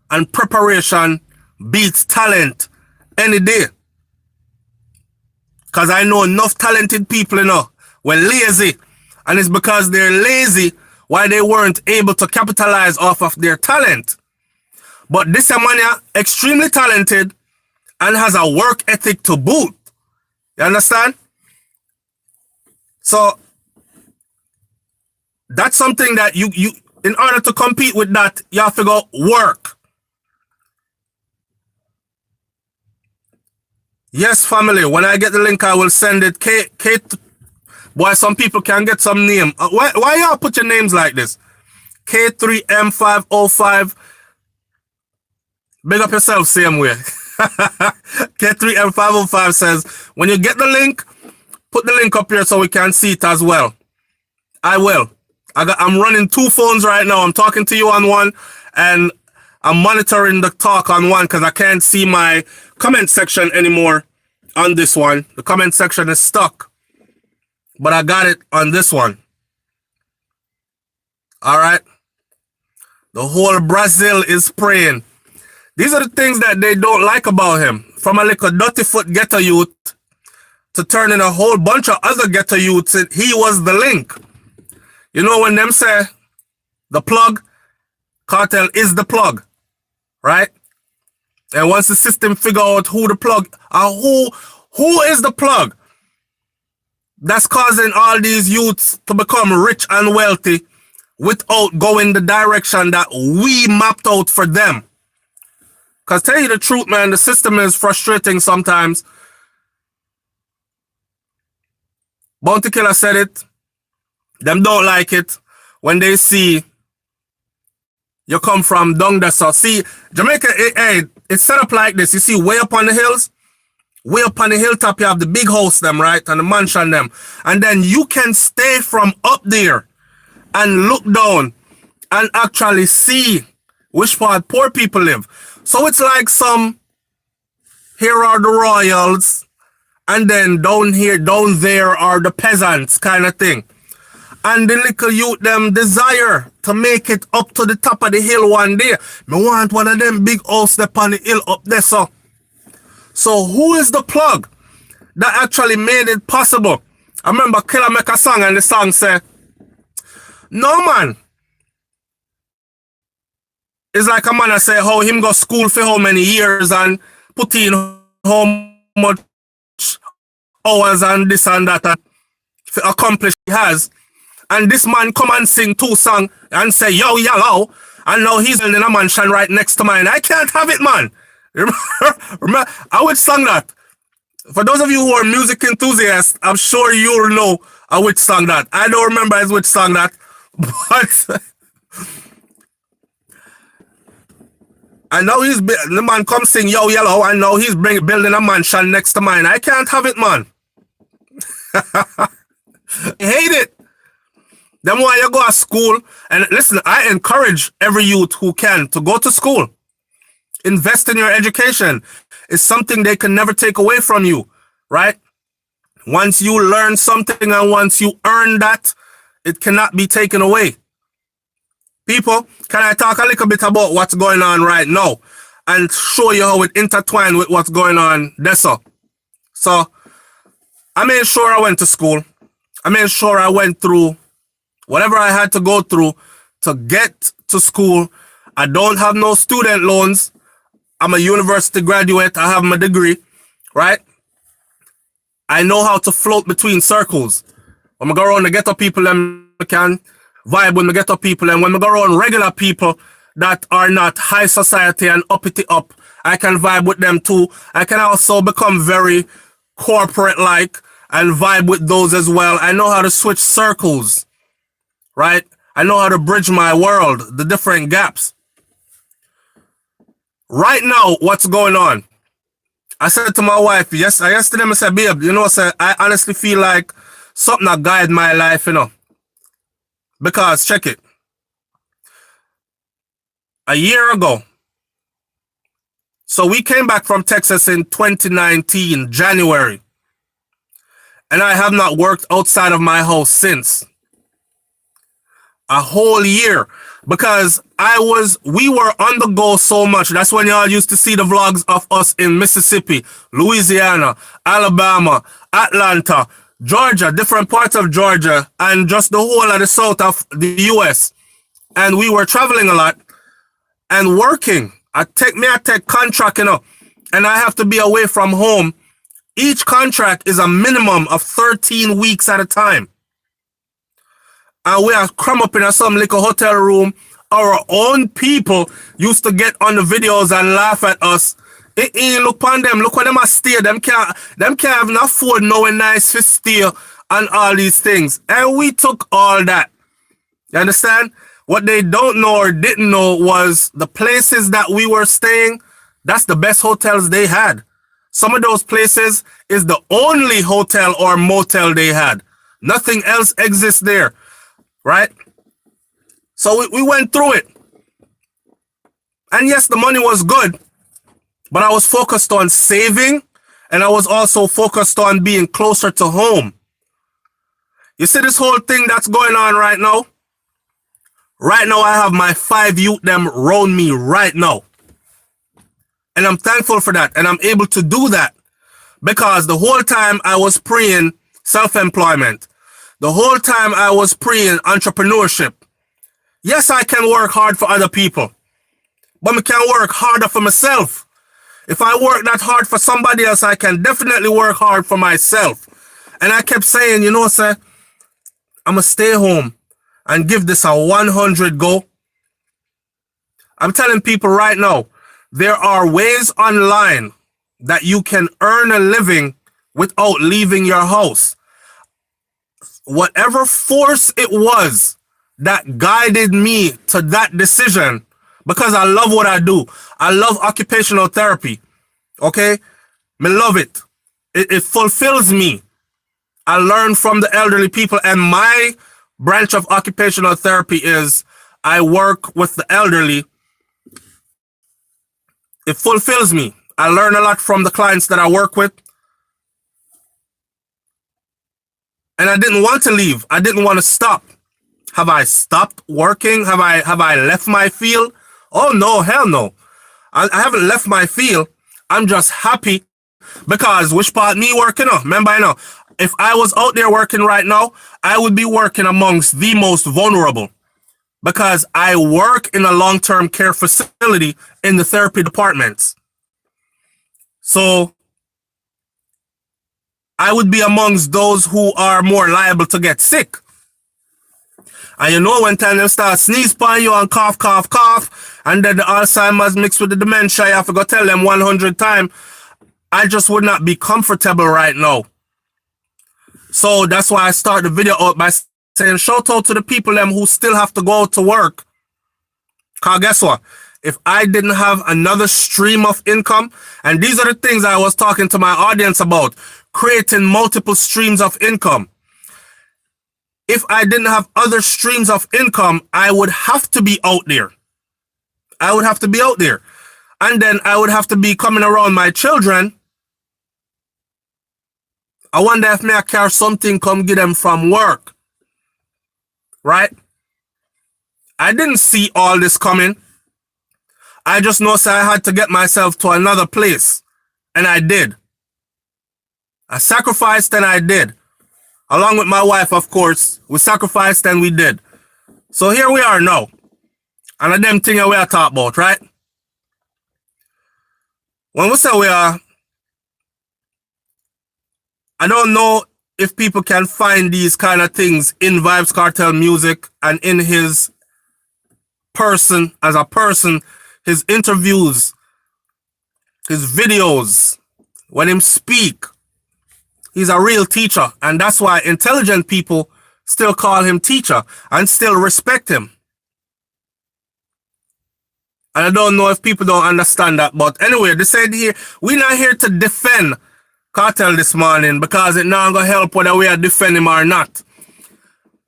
and preparation beats talent any day. Because I know enough talented people, were lazy. And it's because they're lazy why they weren't able to capitalize off of their talent. But this man extremely talented and has a work ethic to boot. You understand? So that's something that you in order to compete with that, you have to go work. Yes, family. When I get the link, I will send it. Kate, boy, some people can get some name. Why y'all put your names like this? K3M505. Big up yourself, same way. K3M505 says, when you get the link, put the link up here so we can see it as well. I will. I'm running two phones right now. I'm talking to you on one, and I'm monitoring the talk on one because I can't see my comment section anymore on this one. The comment section is stuck, but I got it on this one. All right. The whole Brazil is praying. These are the things that they don't like about him. From a little dirty foot ghetto youth to turning a whole bunch of other ghetto youths, he was the link. When them say The plug, Kartel is the plug, right? And once the system figure out who the plug, who is the plug that's causing all these youths to become rich and wealthy without going the direction that we mapped out for them. Because tell you the truth, man, the system is frustrating sometimes. Bounty Killer said it. Them don't like it when they see you come from down there. So see, Jamaica, it's set up like this. You see, way up on the hills, way up on the hilltop, you have the big house them, right? And the mansion them. And then you can stay from up there and look down and actually see which part poor people live. So it's like some, here are the royals, and then down here, down there are the peasants kind of thing. And the little youth them desire to make it up to the top of the hill one day. Me want one of them big house up on the hill up there, so. So who is the plug that actually made it possible? I remember Killer make a song and the song said, no man. It's like a man that say how him go school for how many years and put in how much hours and this and that and to accomplish he has. And this man come and sing 2 songs and say, yo, yellow, and now he's in a mansion right next to mine. I can't have it, man. Remember, I would sing that. For those of you who are music enthusiasts, I'm sure you'll know I would sing that. I don't remember as which song that, but I know the man come sing yo yellow, and now he's building a mansion next to mine. I can't have it, man. I hate it. Then why you go to school, and listen, I encourage every youth who can to go to school. Invest in your education. It's something they can never take away from you, right? Once you learn something and once you earn that, it cannot be taken away. People, can I talk a little bit about what's going on right now and show you how it intertwined with what's going on there? So I made sure I went to school. I made sure I went through whatever I had to go through to get to school. I don't have no student loans. I'm a university graduate. I have my degree, right? I know how to float between circles. When I go around the ghetto people, I can vibe with the ghetto people. And when I go around regular people that are not high society and uppity up, I can vibe with them too. I can also become very corporate-like and vibe with those as well. I know how to switch circles, right? I know how to bridge my world, the different gaps. Right now, what's going on? I said to my wife, yesterday I said, babe, you know, I honestly feel like something that guide my life, you know. Because, check it. A year ago, so we came back from Texas in 2019, January. And I have not worked outside of my house since. A whole year. Because we were on the go so much. That's when y'all used to see the vlogs of us in Mississippi, Louisiana, Alabama, Atlanta, Georgia, different parts of Georgia, and just the whole of the south of the US. And we were traveling a lot and working. I take contract, you know, and I have to be away from home. Each contract is a minimum of 13 weeks at a time. And we are crammed up in some little hotel room. Our own people used to get on the videos and laugh at us. Look on them. Look when them are stay. Them can't have enough food knowing nice to stay and all these things. And we took all that. You understand? What they don't know or didn't know was the places that we were staying, that's the best hotels they had. Some of those places is the only hotel or motel they had. Nothing else exists there. Right? So we went through it. And yes, the money was good, but I was focused on saving, and I was also focused on being closer to home. You see this whole thing that's going on right now? Right now, I have my 5 youth them round me right now. And I'm thankful for that. And I'm able to do that because the whole time I was praying self-employment. The whole time I was praying entrepreneurship. Yes, I can work hard for other people, but I can work harder for myself. If I work that hard for somebody else, I can definitely work hard for myself. And I kept saying, you know, sir, I'm going to stay home and give this a 100 go. I'm telling people right now, there are ways online that you can earn a living without leaving your house. Whatever force it was that guided me to that decision, because I love what I do. I love occupational therapy. Okay? I love it. It fulfills me. I learn from the elderly people, and my branch of occupational therapy is I work with the elderly. It fulfills me. I learn a lot from the clients that I work with. And I didn't want to leave. I didn't want to stop. Have I stopped working? Have I left my field? Oh no, hell no. I haven't left my field. I'm just happy because which part me working on? Remember, I know if I was out there working right now, I would be working amongst the most vulnerable because I work in a long-term care facility in the therapy departments. So I would be amongst those who are more liable to get sick. And you know when time them start sneeze upon you and cough, cough, cough, and then the Alzheimer's mixed with the dementia, you have to go tell them 100 times. I just would not be comfortable right now. So that's why I start the video out by saying shout out to the people them who still have to go out to work. Cause guess what? If I didn't have another stream of income, and these are the things I was talking to my audience about, creating multiple streams of income. If I didn't have other streams of income, I would have to be out there. I would have to be out there. And then I would have to be coming around my children. I wonder if me I carry something come get them from work. Right? I didn't see all this coming. I just know I had to get myself to another place. And I did. I sacrificed and I did. Along with my wife, of course. We sacrificed and we did. So here we are now. And a them thing we are talking about, right? When we say we are, I don't know if people can find these kind of things in Vybz Kartel music and in his person, as a person, his interviews, his videos, when him speak. He's a real teacher, and that's why intelligent people still call him teacher and still respect him. And I don't know if people don't understand that, but anyway, they said here, we're not here to defend Kartel this morning because it not gonna help whether we are defending him or not.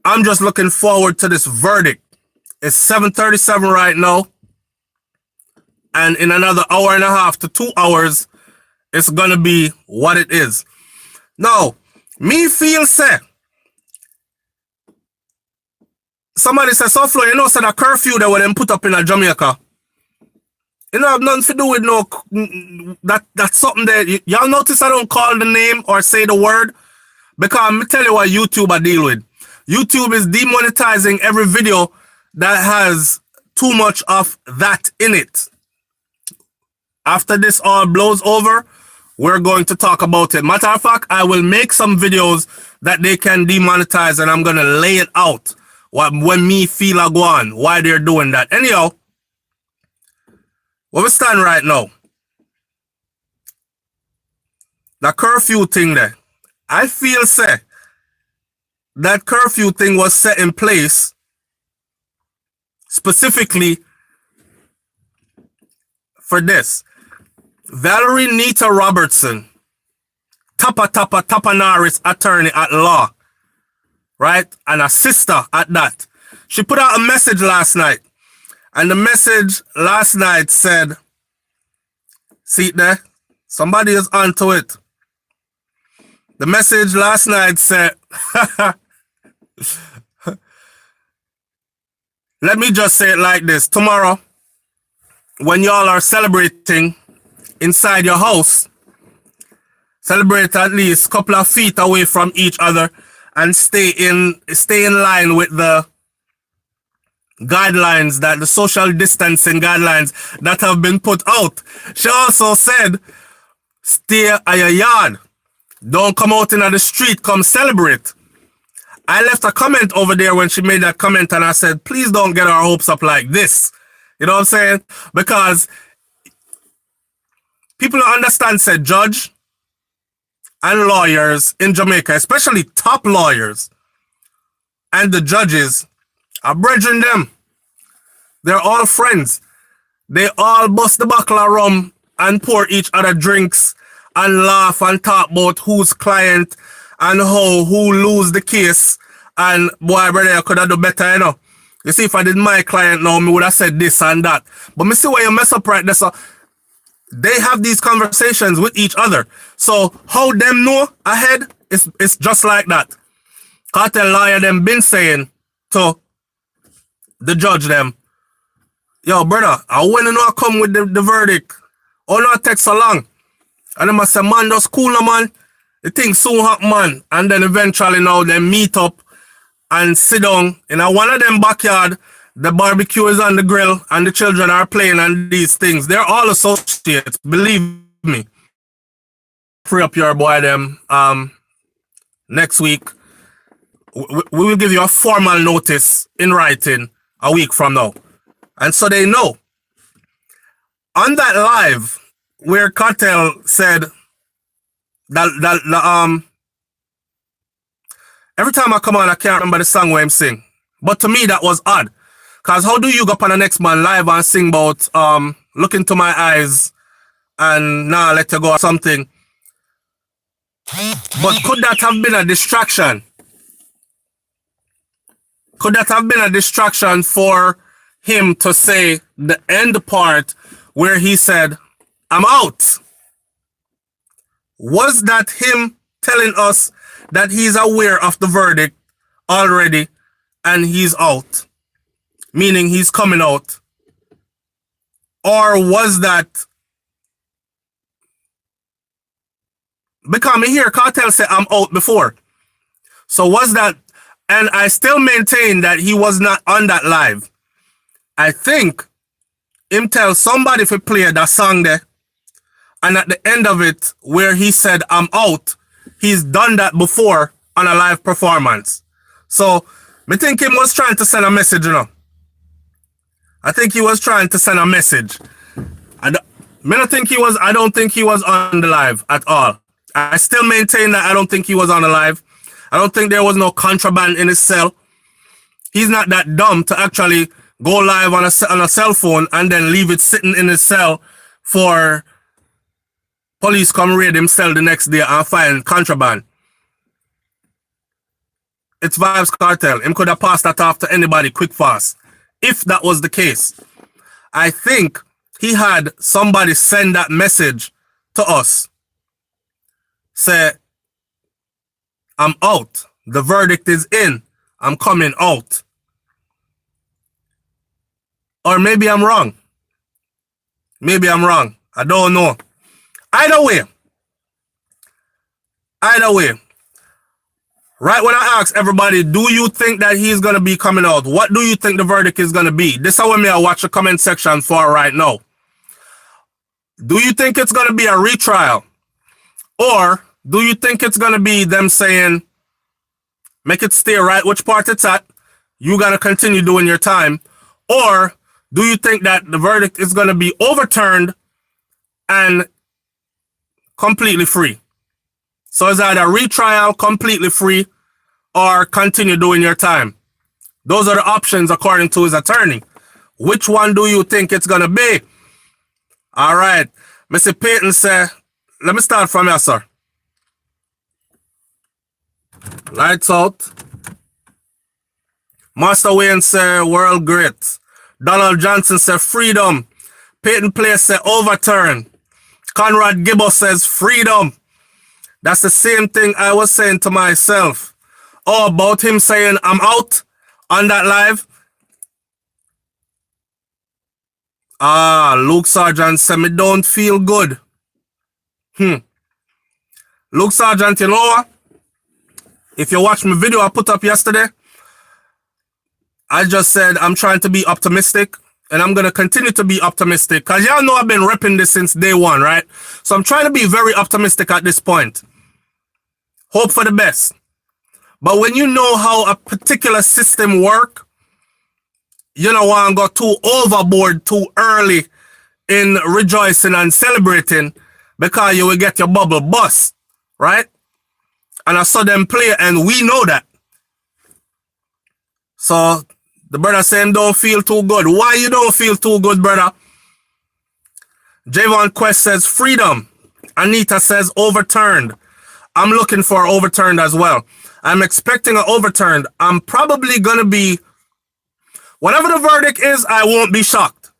I'm just looking forward to this verdict. It's 7:37 right now, and in another hour and a half to 2 hours, it's gonna be what it is. Now, me feel say, somebody said, SouFLo, you know, said a curfew that when them put up in a Jamaica, you know, have nothing to do with no, that's something that, y'all notice I don't call the name or say the word, because I'm going to tell you what YouTube I deal with. YouTube is demonetizing every video that has too much of that in it. After this all blows over, we're going to talk about it. Matter of fact, I will make some videos that they can demonetize, and I'm going to lay it out when me feel I go on, why they're doing that. Anyhow, where we stand right now, the curfew thing there, I feel say that curfew thing was set in place specifically for this. Valerie Nita Robertson, Tapanaris attorney at law, right? And a sister at that. She put out a message last night. And the message last night said, see it there? Somebody is onto it. The message last night said, let me just say it like this. Tomorrow, when y'all are celebrating inside your house, celebrate at least a couple of feet away from each other and stay in line with the guidelines, that the social distancing guidelines that have been put out. She also said, stay at your yard. Don't come out in the street, come celebrate. I left a comment over there when she made that comment and I said, please don't get our hopes up like this. You know what I'm saying? Because people don't understand, said judge and lawyers in Jamaica, especially top lawyers and the judges, are brethren them. They're all friends. They all bust the buckle of rum and pour each other drinks and laugh and talk about whose client and who lose the case. And boy, brother, I could have done better, you know. You see, if I did my client now, me would have said this and that. But me see where you mess up right there. So they have these conversations with each other. So how them know ahead, it's just like that. Cartel lawyer them been saying to the judge them, yo, brother, I want to know I come with the verdict. Oh, no, it takes so long. And them say, man, just cool, no, man. The thing soon happen, man. And then eventually now they meet up and sit down in one of them backyard. The barbecue is on the grill and the children are playing and these things. They're all associates, believe me. Free up your boy them next week. We will give you a formal notice in writing a week from now. And so they know. On that live where Kartel said that every time I come on, I can't remember the song where him sing. But to me, that was odd. Because how do you go up on the next man live and sing about look into my eyes and now let you go or something? But could that have been a distraction? Could that have been a distraction for him to say the end part where he said, I'm out? Was that him telling us that he's aware of the verdict already and he's out? Meaning he's coming out? Or was that... Because I hear Kartel say I'm out before. So was that... And I still maintain that he was not on that live. I think him tell somebody to play that song there. And at the end of it, where he said, I'm out, he's done that before on a live performance. So, I think him was trying to send a message, you know. I think he was trying to send a message. I don't think he was on the live at all. I still maintain that I don't think he was on the live. I don't think there was no contraband in his cell. He's not that dumb to actually go live on a cell phone and then leave it sitting in his cell for police come raid him cell the next day and find contraband. It's Vybz Kartel. Him could have passed that off to anybody quick fast. If that was the case, I think he had somebody send that message to us. Say, I'm out. The verdict is in. I'm coming out. Or maybe I'm wrong. Maybe I'm wrong. I don't know. Either way. Right when I ask everybody, do you think that he's going to be coming out? What do you think the verdict is going to be? This is what I watch the comment section for right now. Do you think it's going to be a retrial? Or do you think it's going to be them saying, make it stay right which part it's at, you got to continue doing your time? Or do you think that the verdict is going to be overturned and completely free? So it's either retrial, completely free, or continue doing your time. Those are the options according to his attorney. Which one do you think it's going to be? All right. Mr. Payton said, let me start from here, sir. Lights out. Master Wayne said, world great. Donald Johnson said, freedom. Peyton Place said, overturn. Conrad Gibbo says, freedom. That's the same thing I was saying to myself. Oh, about him saying, I'm out on that live. Luke Sargent said, me don't feel good. Luke Sargent, you know what? If you watch my video I put up yesterday, I just said I'm trying to be optimistic, and I'm going to continue to be optimistic because y'all know I've been repping this since day one, right? So I'm trying to be very optimistic at this point. Hope for the best. But when you know how a particular system works, you don't want to go too overboard too early in rejoicing and celebrating because you will get your bubble bust, right? And I saw them play, and we know that. So the brother saying don't feel too good. Why you don't feel too good, brother? Javon Quest says freedom. Anita says overturned. I'm looking for overturned as well. I'm expecting an overturned. I'm probably going to be, whatever the verdict is, I won't be shocked.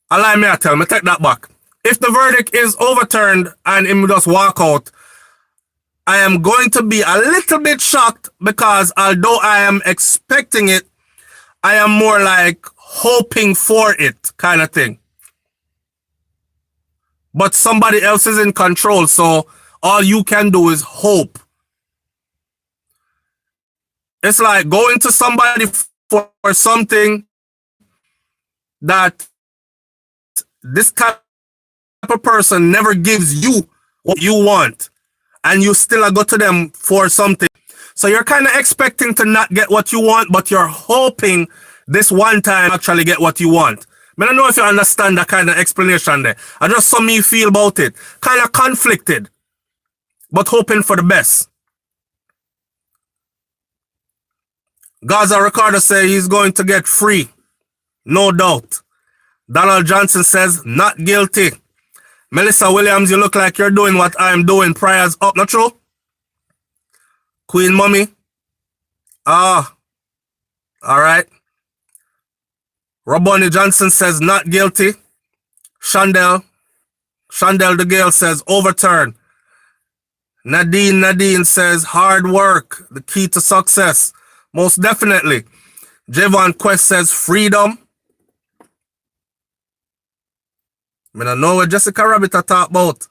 Allow me to tell me, take that back. If the verdict is overturned and him just walk out, I am going to be a little bit shocked because although I am expecting it, I am more like hoping for it kind of thing. But somebody else is in control, so all you can do is hope. It's like going to somebody for something that this type of person never gives you what you want, and you still go to them for something. So you're kind of expecting to not get what you want, but you're hoping this one time actually get what you want. I don't know if you understand that kind of explanation there. I just saw me feel about it. Kind of conflicted, but hoping for the best. Gaza Ricardo says he's going to get free. No doubt. Donald Johnson says not guilty. Melissa Williams, you look like you're doing what I'm doing. Prayers up, not true? Queen Mommy. Ah. All right. Roboni Johnson says not guilty. Chandel the girl says overturn. Nadine says hard work, the key to success. Most definitely. Javon Quest says freedom. I don't know what Jessica Rabbit talk about.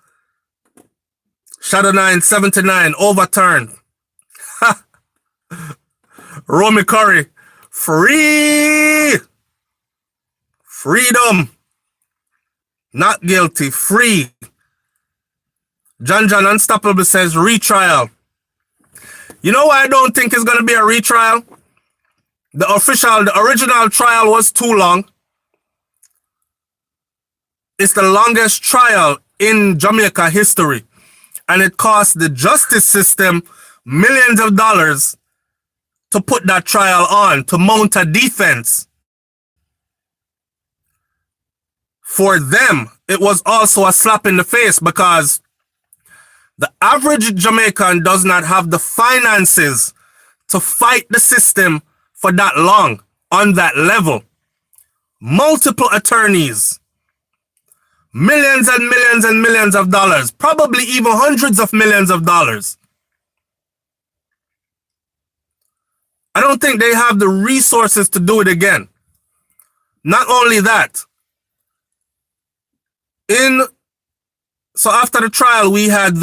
Shadow 979 overturned. Romy Curry, free. Freedom. Not guilty. Free. John Unstoppable says retrial. You know why I don't think it's going to be a retrial? The original trial was too long. It's the longest trial in Jamaica history. And it cost the justice system millions of dollars to put that trial on, to mount a defense. For them, it was also a slap in the face because the average Jamaican does not have the finances to fight the system for that long on that level. Multiple attorneys, millions and millions and millions of dollars, probably even hundreds of millions of dollars. I don't think they have the resources to do it again. Not only that, so after the trial, we had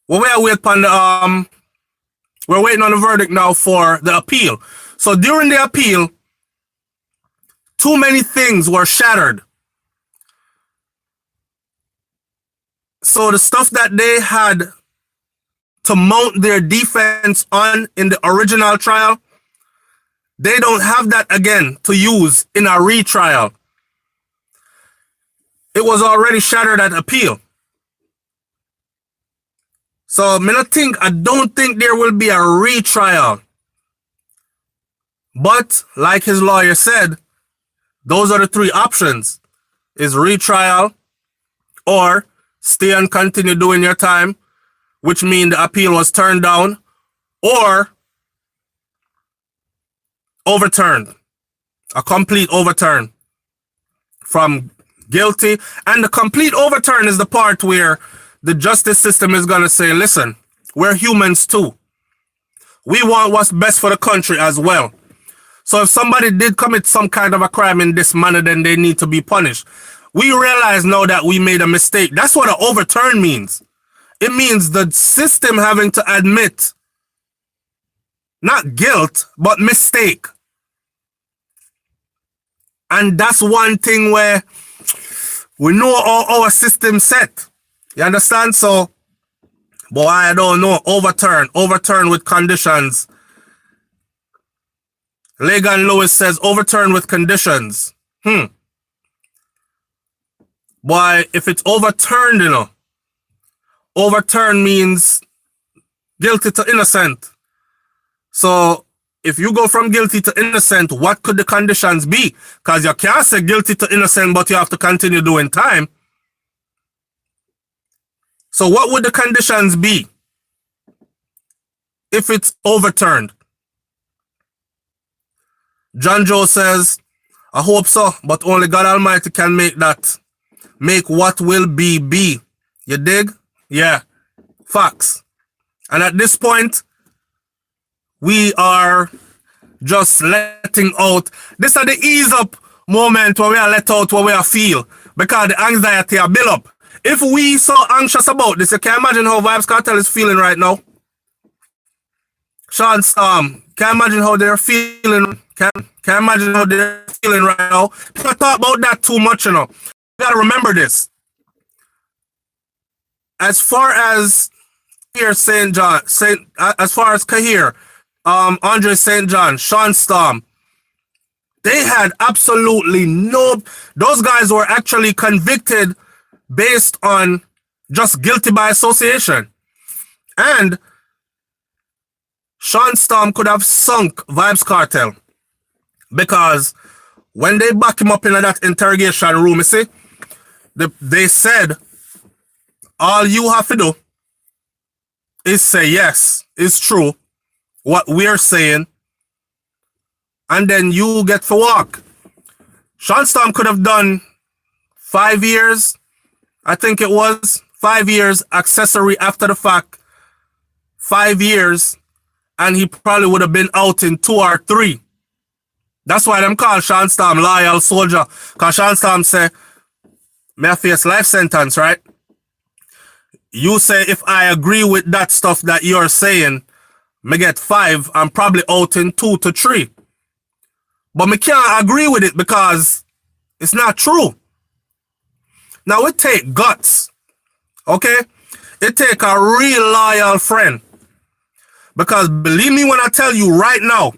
we're waiting on the verdict now for the appeal. So during the appeal, too many things were shattered. So the stuff that they had to mount their defense on in the original trial, they don't have that again to use in a retrial. It was already shattered at appeal. So I don't think there will be a retrial. But like his lawyer said, those are the three options. Is retrial or stay and continue doing your time, which means the appeal was turned down, or overturned. A complete overturn from guilty. And the complete overturn is the part where the justice system is going to say, listen, we're humans too. We want what's best for the country as well. So if somebody did commit some kind of a crime in this manner, then they need to be punished. We realize now that we made a mistake. That's what an overturn means. It means the system having to admit, not guilt, but mistake. And that's one thing where we know how our system set. You understand? So, boy, I don't know. Overturn with conditions. Legan Lewis says overturn with conditions. Boy, if it's overturned, overturn means guilty to innocent. So if you go from guilty to innocent, what could the conditions be? Because you can't say guilty to innocent, but you have to continue doing time. So what would the conditions be if it's overturned? John Joe says, I hope so, but only God Almighty can make that. Make what will be. You dig? Yeah. Facts. And at this point, we are just letting out. This is the ease up moment where we are let out what we are feel. Because the anxiety are built up. If we so anxious about this, you can imagine how Vybz Kartel is feeling right now. Sean Storm, can imagine how they're feeling. Can imagine how they're feeling right now. People talk about that too much, You gotta remember this. As far as here St. John, as far as Kahir, Andre St. John, Sean Storm, they had absolutely no. Those guys were actually convicted based on just guilty by association, and Sean Storm could have sunk Vybz Kartel because when they back him up in that interrogation room, you see, they said, all you have to do is say, yes, it's true, what we're saying, and then you get to walk. Sean Storm could have done 5 years, I think it was, 5 years, accessory after the fact, 5 years, and he probably would have been out in 2 or 3. That's why them call Sean Storm loyal soldier, because Sean Storm say, may I face life sentence, right? You say, if I agree with that stuff that you're saying, me get 5, I'm probably out in 2 to 3. But me can't agree with it because it's not true. Now it take guts, okay? It take a real loyal friend. Because believe me when I tell you right now,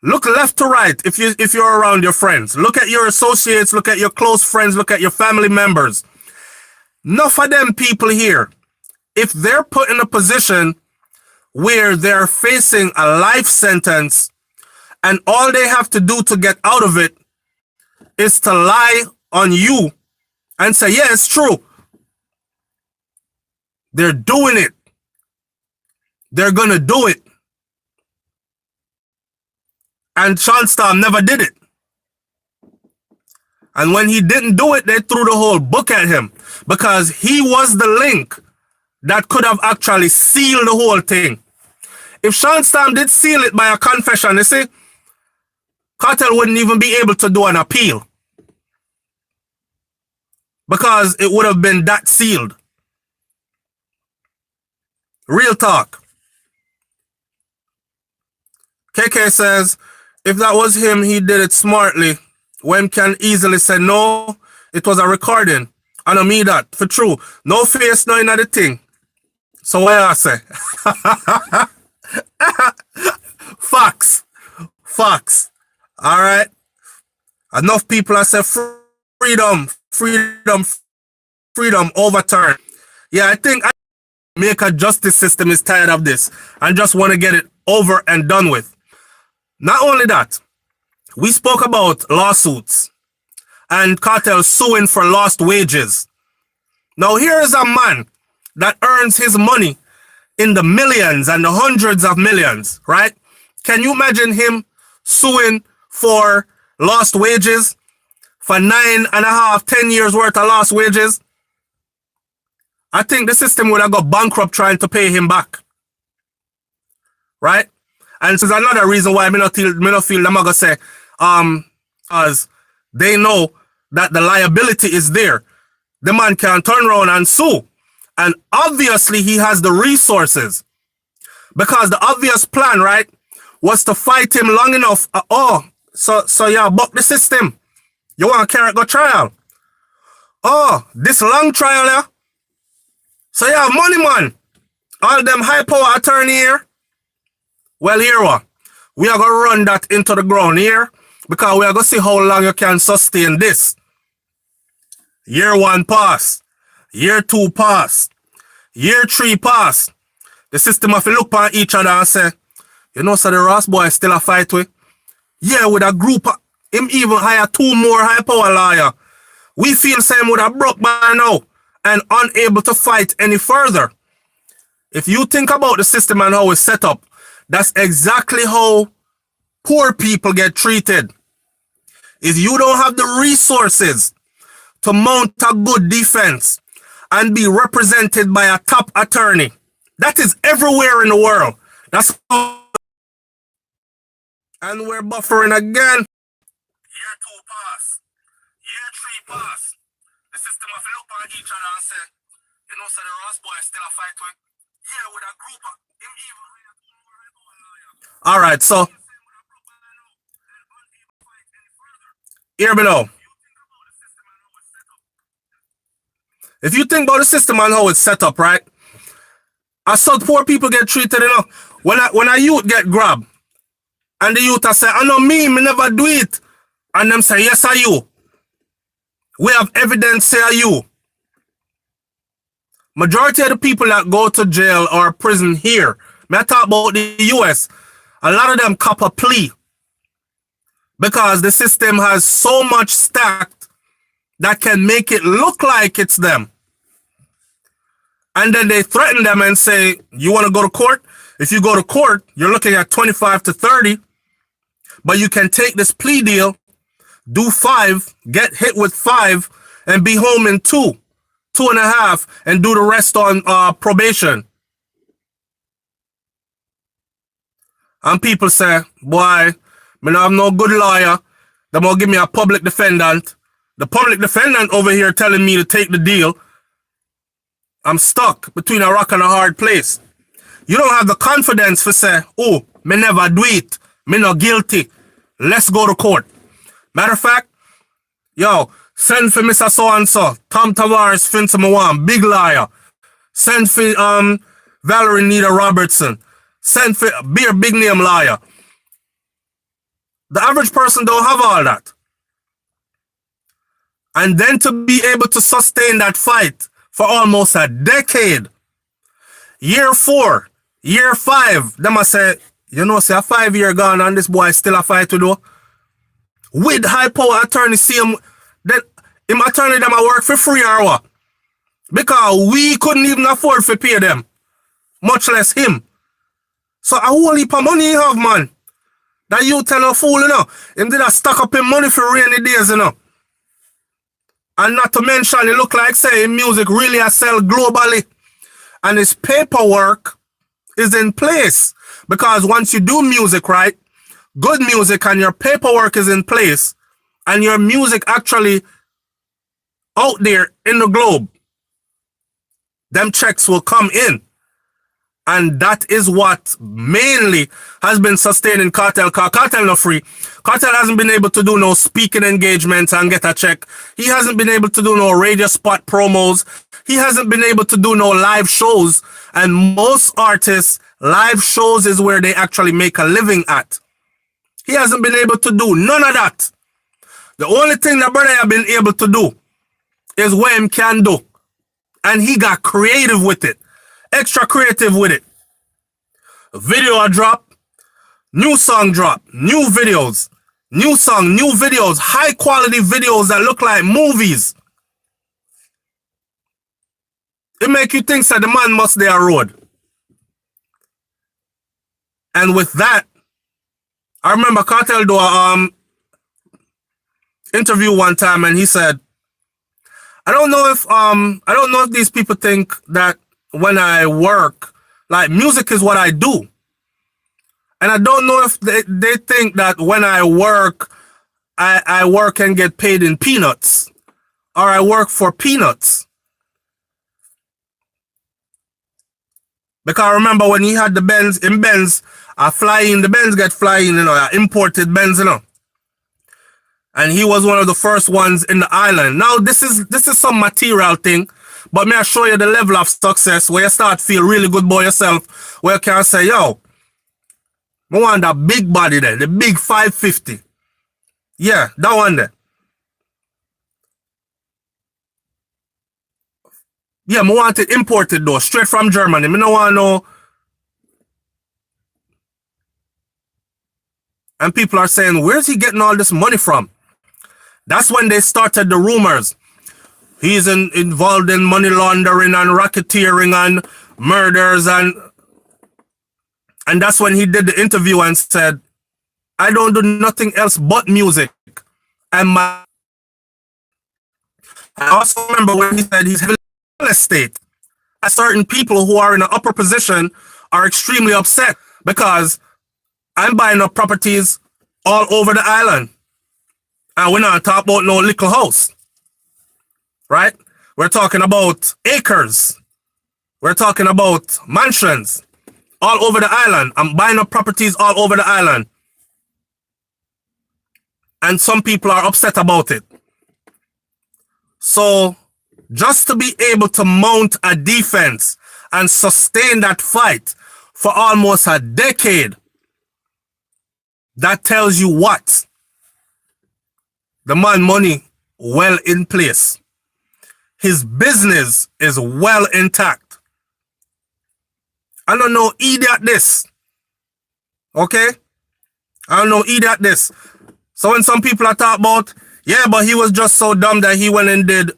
look left to right if you're around your friends. Look at your associates, look at your close friends, look at your family members. Enough of them people here, if they're put in a position where they're facing a life sentence and all they have to do to get out of it is to lie on you and say, yeah, it's true. They're doing it. They're gonna do it. And Sean Storm never did it. And when he didn't do it, they threw the whole book at him because he was the link that could have actually sealed the whole thing. If Sean Storm did seal it by a confession, you see, Kartel wouldn't even be able to do an appeal because it would have been that sealed. Real talk. KK says, if that was him, he did it smartly. Wem can easily say, no, it was a recording. I don't mean that, for true. No face, no another thing. So what I say? Facts. Facts. All right? Enough people I say freedom, freedom, freedom, overturn. Yeah, I think Jamaica justice system is tired of this and just want to get it over and done with. Not only that, we spoke about lawsuits and Kartel suing for lost wages. Now here is a man that earns his money in the millions and the hundreds of millions, right? Can you imagine him suing for lost wages for 9.5, 10 years worth of lost wages? I think the system would have got bankrupt trying to pay him back. Right? And this is another reason why I not feel them are gonna say, as they know that the liability is there. The man can turn around and sue. And obviously he has the resources. Because the obvious plan, right, was to fight him long enough. So yeah, buck the system. You want to carry it go trial. Oh, this long trial, yeah? So you have money, man. All them high power attorney here. Well, here what? We are going to run that into the ground here because we are going to see how long you can sustain this. Year 1 pass. Year 2 pass. Year 3 pass. The system have to look on each other and say, you know, so the Ross boy still a fight with. Yeah, with a group, him even hire 2 more high power lawyer. We feel same with a broke by now and unable to fight any further. If you think about the system and how it's set up, that's exactly how poor people get treated. If you don't have the resources to mount a good defense and be represented by a top attorney, that is everywhere in the world. That's how. And we're buffering again. Year 2 pass. Year 3 pass. The system have to look on each other and say, you know, so the Ross boy still a fight with. Yeah, with a group of him even. All right, so hear me now. If you think about the system and how it's set up, right? I saw poor people get treated, you know. When a youth get grabbed, and the youth say, I know me never do it. And them say, yes, are you. We have evidence, say, are you. Majority of the people that go to jail or prison here, may I talk about the US, a lot of them cop a plea. Because the system has so much stacked that can make it look like it's them. And then they threaten them and say, you want to go to court? If you go to court, you're looking at 25 to 30. But you can take this plea deal, do 5, get hit with 5, and be home in 2, 2.5, and do the rest on probation. And people say, boy, me not have no good lawyer. They gonna give me a public defendant. The public defendant over here telling me to take the deal. I'm stuck between a rock and a hard place. You don't have the confidence to say, oh, me never do it. Me not guilty. Let's go to court. Matter of fact, yo, send for Mr. So-and-so. Tom Tavares, Finson Mawan, big liar. Send for Valerie Nita Robertson. Send for be a big name liar. The average person don't have all that. And then to be able to sustain that fight for almost a decade. Year 4, year 5, them I say, you know, say a 5 year gone and this boy still a fight to do. With high power attorney, see him, then him attorney them a work for free or what? Because we couldn't even afford to pay them. Much less him. So a whole heap of money he have, man. That you tell a fool, you know. Him did a stock up in money for rainy days, you know. And not to mention, it look like, say, music really a sell globally. And his paperwork is in place. Because once you do music, right, good music and your paperwork is in place, and your music actually out there in the globe, them checks will come in. And that is what mainly has been sustaining Kartel. Kartel not free. Kartel hasn't been able to do no speaking engagements and get a check. He hasn't been able to do no radio spot promos. He hasn't been able to do no live shows. And most artists, live shows is where they actually make a living at. He hasn't been able to do none of that. The only thing that brother have been able to do is what him can do. And he got creative with it. Extra creative with it. Video drop, new song drop, new videos, new song, new videos, high quality videos that look like movies. It make you think that the man must be a road. And with that, I remember Kartel do a interview one time and he said, I don't know if these people think that when I work, like music is what I do. And I don't know if they think that when I work, I work and get paid in peanuts. Or I work for peanuts. Because I remember when he had the Benz, I fly in, the Benz get flying, you know, imported Benz, you know. And he was one of the first ones in the island. Now, this is some material thing, but may I show you the level of success where you start to feel really good about yourself, where you can say, yo, I want that big body there, the big 550. Yeah, that one there. Yeah, I want it imported though, straight from Germany. I don't want no. And people are saying, where's he getting all this money from? That's when they started the rumors. He's involved in money laundering and racketeering and murders, and that's when he did the interview and said, I don't do nothing else but music. And I also remember when he said he's heavily real estate. Certain people who are in an upper position are extremely upset because I'm buying up properties all over the island. And we're not talking about no little house. Right? We're talking about acres. We're talking about mansions all over the island. I'm buying up properties all over the island. And some people are upset about it. So, just to be able to mount a defense and sustain that fight for almost a decade, that tells you what? The man money well in place. His business is well intact. I don't know idiot this. Okay? I don't know idiot this. So when some people are talking about, yeah, but he was just so dumb that he went and did.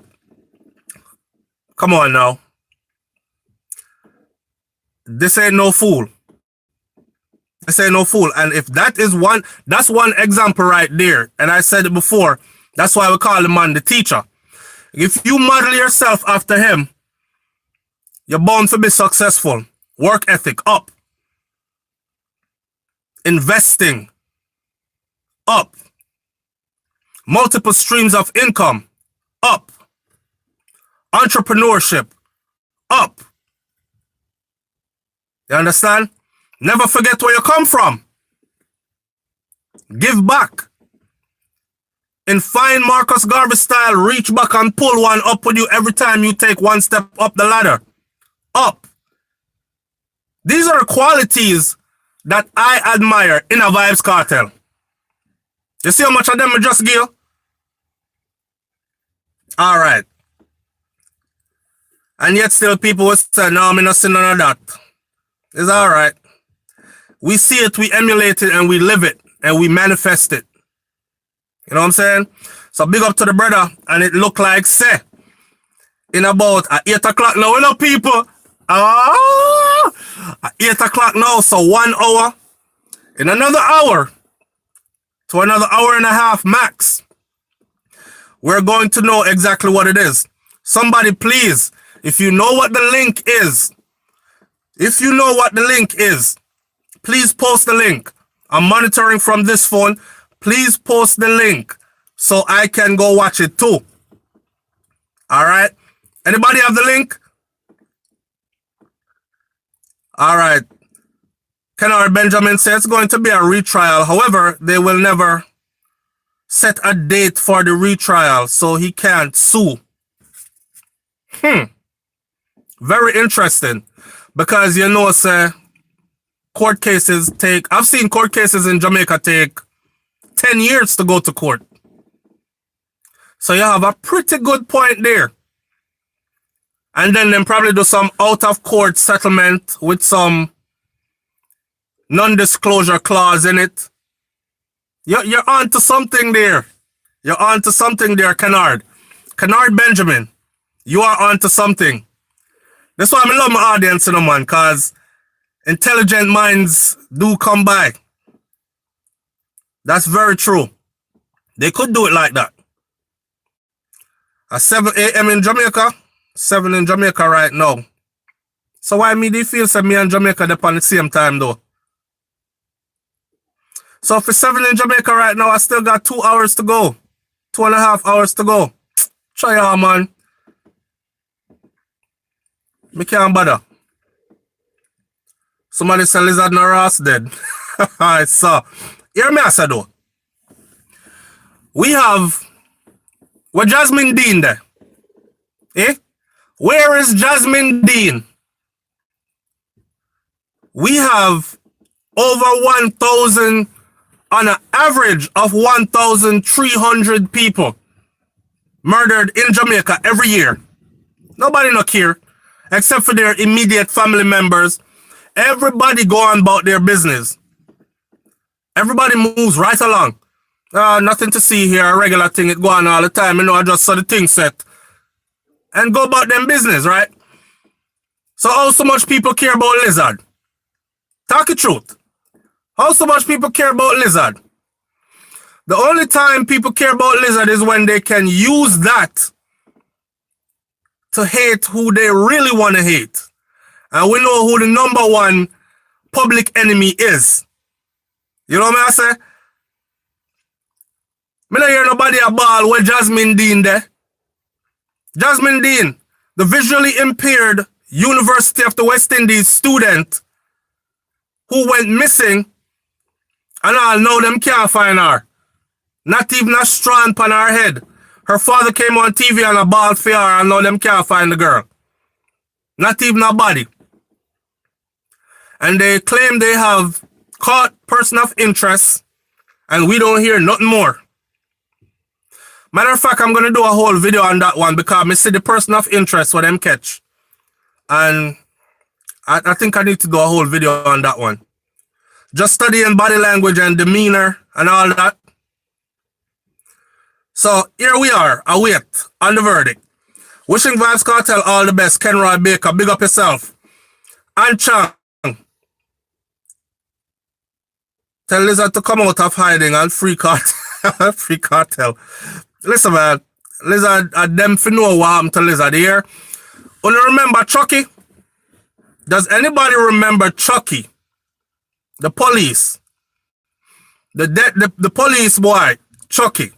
Come on now. This ain't no fool. This ain't no fool. And if that is one, that's one example right there. And I said it before. That's why we call the man the teacher. If you model yourself after him, you're bound to be successful. Work ethic up. Investing up. Multiple streams of income up. Entrepreneurship up. You understand? Never forget where you come from. Give back. In fine Marcus Garvey style, reach back and pull one up with you every time you take one step up the ladder. Up. These are qualities that I admire in a Vybz Kartel. You see how much of them I just give? All right. And yet still people will say, no, I'm not seeing none of that. It's all right. We see it, we emulate it, and we live it, and we manifest it. You know what I'm saying? So big up to the brother, and it look like, say, in about 8 o'clock now, you know, people? At 8 o'clock now, so 1 hour. In another hour, to another hour and a half max, we're going to know exactly what it is. Somebody please, if you know what the link is, please post the link. I'm monitoring from this phone. Please post the link so I can go watch it too. All right. Anybody have the link? All right. Kennard Benjamin says it's going to be a retrial. However, they will never set a date for the retrial, so he can't sue. Very interesting. Because, you know, sir, court cases take... I've seen court cases in Jamaica take 10 years to go to court. So you have a pretty good point there. And then probably do some out-of-court settlement with some non-disclosure clause in it. You're on to something there. You're on to something there, Kennard. Kennard Benjamin, you are on to something. That's why I love my audience, you know, man, because intelligent minds do come by. That's very true. They could do it like that. At 7 a.m. in Jamaica, 7 in Jamaica right now. So why me do you feel me and Jamaica they're on the same time though? So for 7 in Jamaica right now, I still got 2 hours to go. 2.5 hours to go. Try out, man. Me can't bother. Somebody said lizard no Ross dead. Alright, so hear me I said though. We have what Jasmine Dean there. Eh? Where is Jasmine Dean? We have over 1,000 on an average of 1,300 people murdered in Jamaica every year. Nobody no care, except for their immediate family members. Everybody go on about their business. Everybody moves right along. Nothing to see here, a regular thing, it go on all the time. I just saw the thing set. And go about them business, right? So how so much people care about lizard? Talk the truth. How so much people care about lizard? The only time people care about lizard is when they can use that to hate who they really want to hate. And we know who the number one public enemy is. You know what I say? Me don't hear nobody a ball with Jasmine Dean there. Jasmine Dean, the visually impaired University of the West Indies student who went missing, and all know them can't find her. Not even a strand on her head. Her father came on TV and a ball for her, and now them can't find the girl. Not even a body. And they claim they have caught person of interest, and we don't hear nothing more. Matter of fact, I'm going to do a whole video on that one because I see the person of interest for them catch. And I think I need to do a whole video on that one. Just studying body language and demeanor and all that. So here we are, await on the verdict. Wishing Vybz Kartel all the best. Kenroy Baker, big up yourself. And Chang, tell Lizard to come out of hiding and free Kartel. Free Kartel. Listen, man. Lizard, them for know what happened to Lizard here. Only remember Chucky? Does anybody remember Chucky? The police. The police boy, Chucky.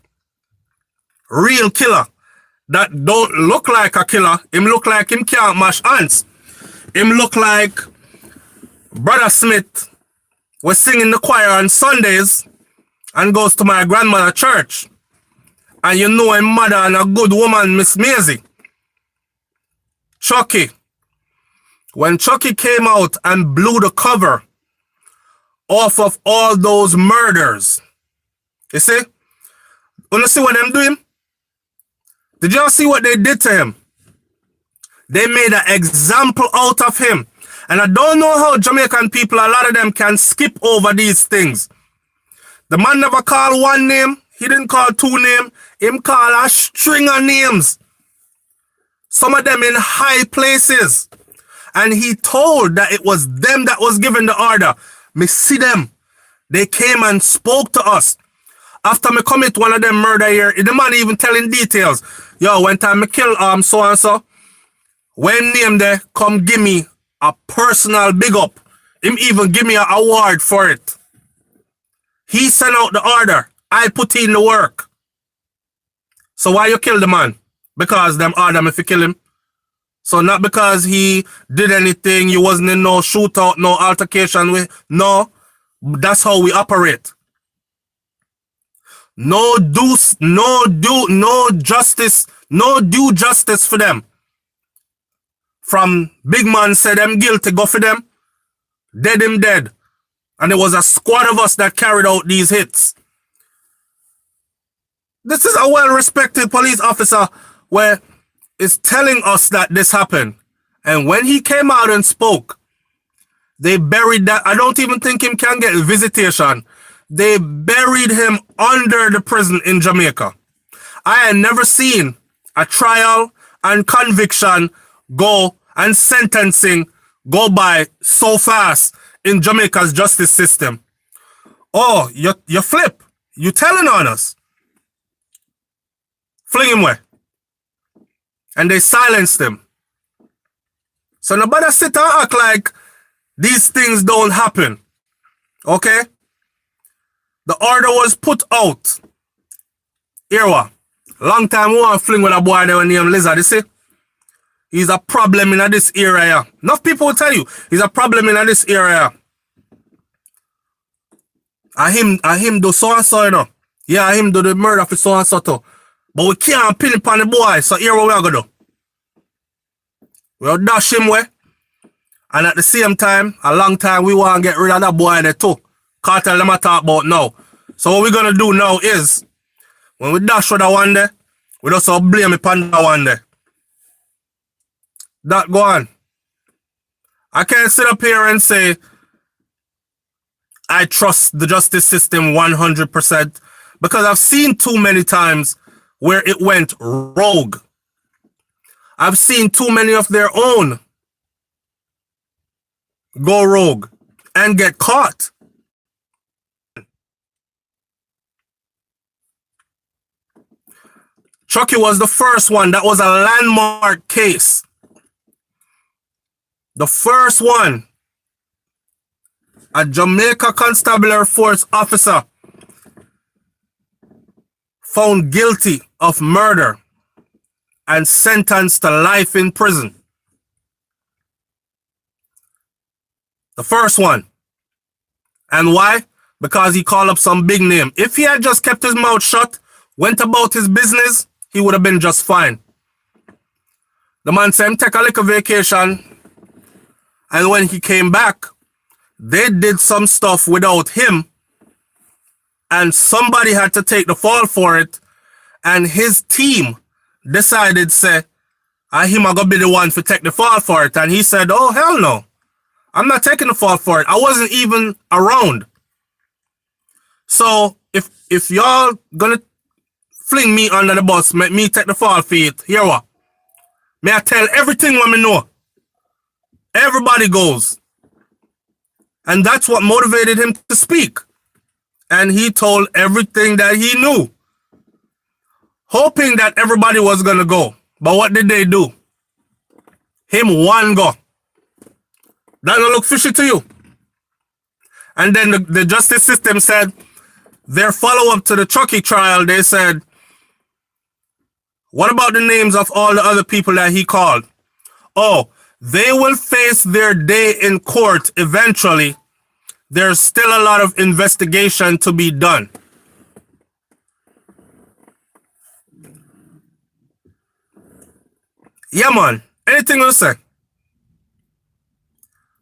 Real killer. That don't look like a killer. Him look like him can't mash ants. Him look like Brother Smith was singing the choir on Sundays and goes to my grandmother church. And you know him mother and a good woman, Miss Maisie. Chucky. When Chucky came out and blew the cover off of all those murders, you see? You see what them doing? Did y'all see what they did to him? They made an example out of him. And I don't know how Jamaican people, a lot of them can skip over these things. The man never called one name. He didn't call two names. Him call a string of names. Some of them in high places. And he told that it was them that was given the order. Me see them. They came and spoke to us. After me commit one of them murder here, the man even telling details. Yo, one time me kill so and so. When name there, come give me a personal big up. Him even give me an award for it. He sent out the order. I put in the work. So why you kill the man? Because them order me if you kill him. So not because he did anything, you wasn't in no shootout, no altercation with. No, that's how we operate. No due justice for them. From big man said them guilty, go for them. Dead him dead. And there was a squad of us that carried out these hits. This is a well-respected police officer where is telling us that this happened. And when he came out and spoke, they buried that. I don't even think him can get visitation. They buried him under the prison in Jamaica. I had never seen a trial and conviction go and sentencing go by so fast in Jamaica's justice system. Oh, you flip. You telling on us. Fling him away. And they silenced him. So nobody sit and act like these things don't happen. Okay? The order was put out. Here what? Long time we want to fling with a boy there named Lizard, you see? He's a problem in this area. Enough people will tell you he's a problem in this area. I him do so and so, you know. Yeah, I him do the murder for so and so too. But we can't pin it on the boy. So here what we are gonna do. We'll dash him away. And at the same time, a long time, we want to get rid of that boy there too. Cartel them I talk about now. So what we're gonna do now is, when we dash with that one there, we just blame it on that one there. That go on. I can't sit up here and say I trust the justice system 100% because I've seen too many times where it went rogue. I've seen too many of their own go rogue and get caught. Chucky was the first one. That was a landmark case. The first one. A Jamaica Constabulary Force officer found guilty of murder and sentenced to life in prison. The first one. And why? Because he called up some big name. If he had just kept his mouth shut, went about his business, he would have been just fine. The man said him take a little vacation, and when he came back, they did some stuff without him, and somebody had to take the fall for it, and his team decided, say, him are gonna be the one to take the fall for it. And he said, oh, hell no. I'm not taking the fall for it. I wasn't even around. So if y'all gonna fling me under the bus, make me take the fall for it, here what? May I tell everything what me know? Everybody goes. And that's what motivated him to speak. And he told everything that he knew, hoping that everybody was gonna go. But what did they do? Him one go. That don't look fishy to you. And then the justice system said, their follow-up to the Chucky trial, they said, what about the names of all the other people that he called? Oh, they will face their day in court eventually. There's still a lot of investigation to be done. Yeah, man. Anything to say?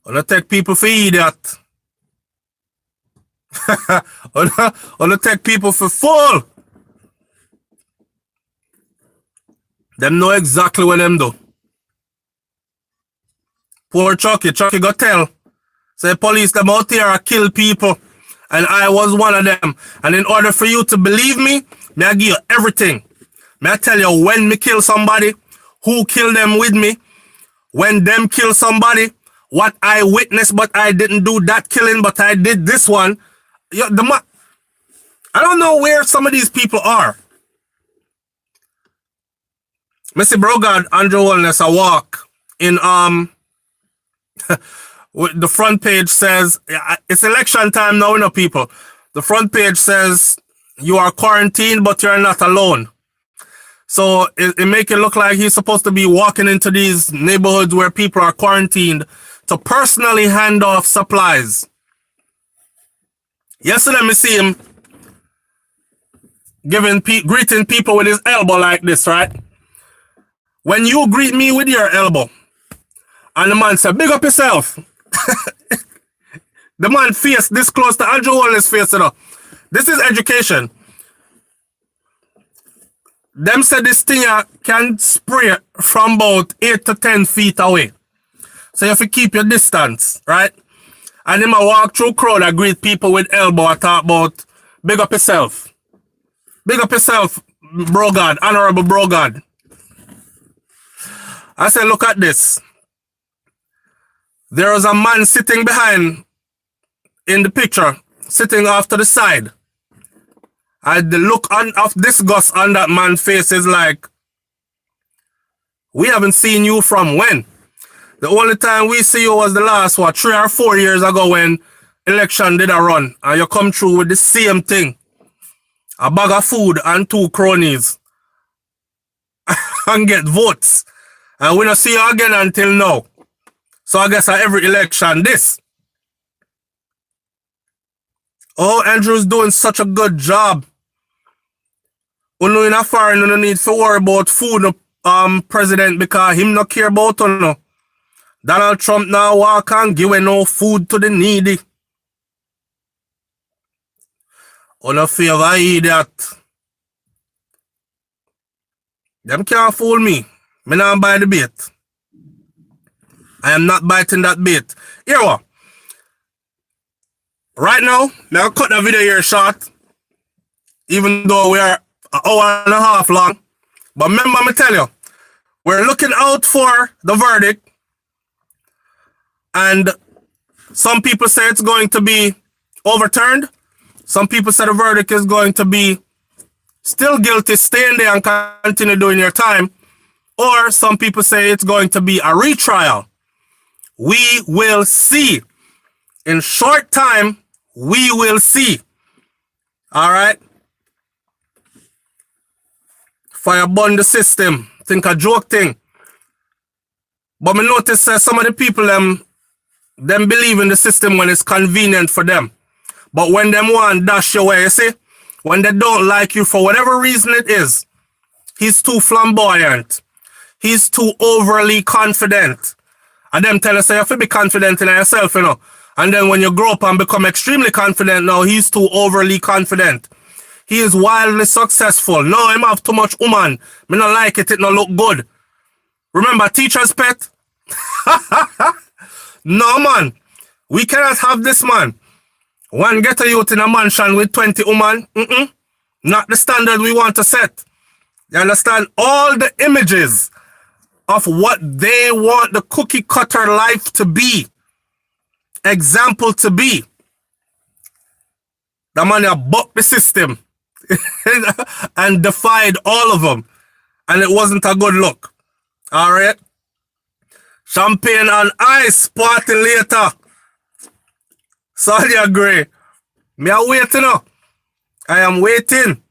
I'm gonna take people for idiot. I'm gonna take people for fool. Them know exactly what them do. Poor Chucky. Chucky got tell. Say police them out here are kill people. And I was one of them. And in order for you to believe me, may I give you everything. May I tell you when me kill somebody, who killed them with me, when them kill somebody, what I witnessed, but I didn't do that killing, but I did this one. I don't know where some of these people are. Mr. Brogard, Andrew Wellness, a walk in the front page says it's election time now, you know, people. The front page says you are quarantined, but you're not alone. So it make it look like he's supposed to be walking into these neighborhoods where people are quarantined to personally hand off supplies. Yesterday, me see him greeting people with his elbow like this, right? When you greet me with your elbow, and the man said, big up yourself. The man face this close to Andrew Wallace's face, you know. This is education. Them said this thing can spray from about 8 to 10 feet away. So you have to keep your distance, right? And then I walk through crowd, I greet people with elbow, I talk about, big up yourself. Big up yourself, bro God, honorable bro God. I said, look at this. There was a man sitting behind in the picture, sitting off to the side. And the look of disgust on that man's face is like, we haven't seen you from when? The only time we see you was the last, 3 or 4 years ago when election did a run. And you come through with the same thing. A bag of food and 2 cronies. And get votes. And we don't see you again until now. So I guess at every election, this. Oh, Andrew's doing such a good job. We know in a foreign, you don't need to worry about food, president, because him not care about you. No. Donald Trump now walk and give no food to the needy. On a favor, idiot. Them can't fool me. Me not buy the bait. I am not biting that bait. Here what? Right now, I'll cut the video here short. Even though we are an hour and a half long. But remember me tell you, we're looking out for the verdict. And some people say it's going to be overturned. Some people say the verdict is going to be still guilty, stay in there and continue doing your time. Or some people say it's going to be a retrial. We will see. In short time, we will see. All right? Fire burn the system. Think a joke thing. But me notice some of the people, them believe in the system when it's convenient for them. But when them want dash your way, you see? When they don't like you for whatever reason it is, he's too flamboyant. He's too overly confident. And them tell us you have to be confident in yourself, you know. And then when you grow up and become extremely confident, now he's too overly confident. He is wildly successful. No, him have too much woman. Me not like it, it not look good. Remember teacher's pet? No, man. We cannot have this, man. One get a youth in a mansion with 20 women. Not the standard we want to set. You understand? All the images of what they want the cookie cutter life to be. Example to be. The man that bucked the system and defied all of them. And it wasn't a good look. All right? Champagne and ice party later. So you agree? Me are waiting now. I am waiting.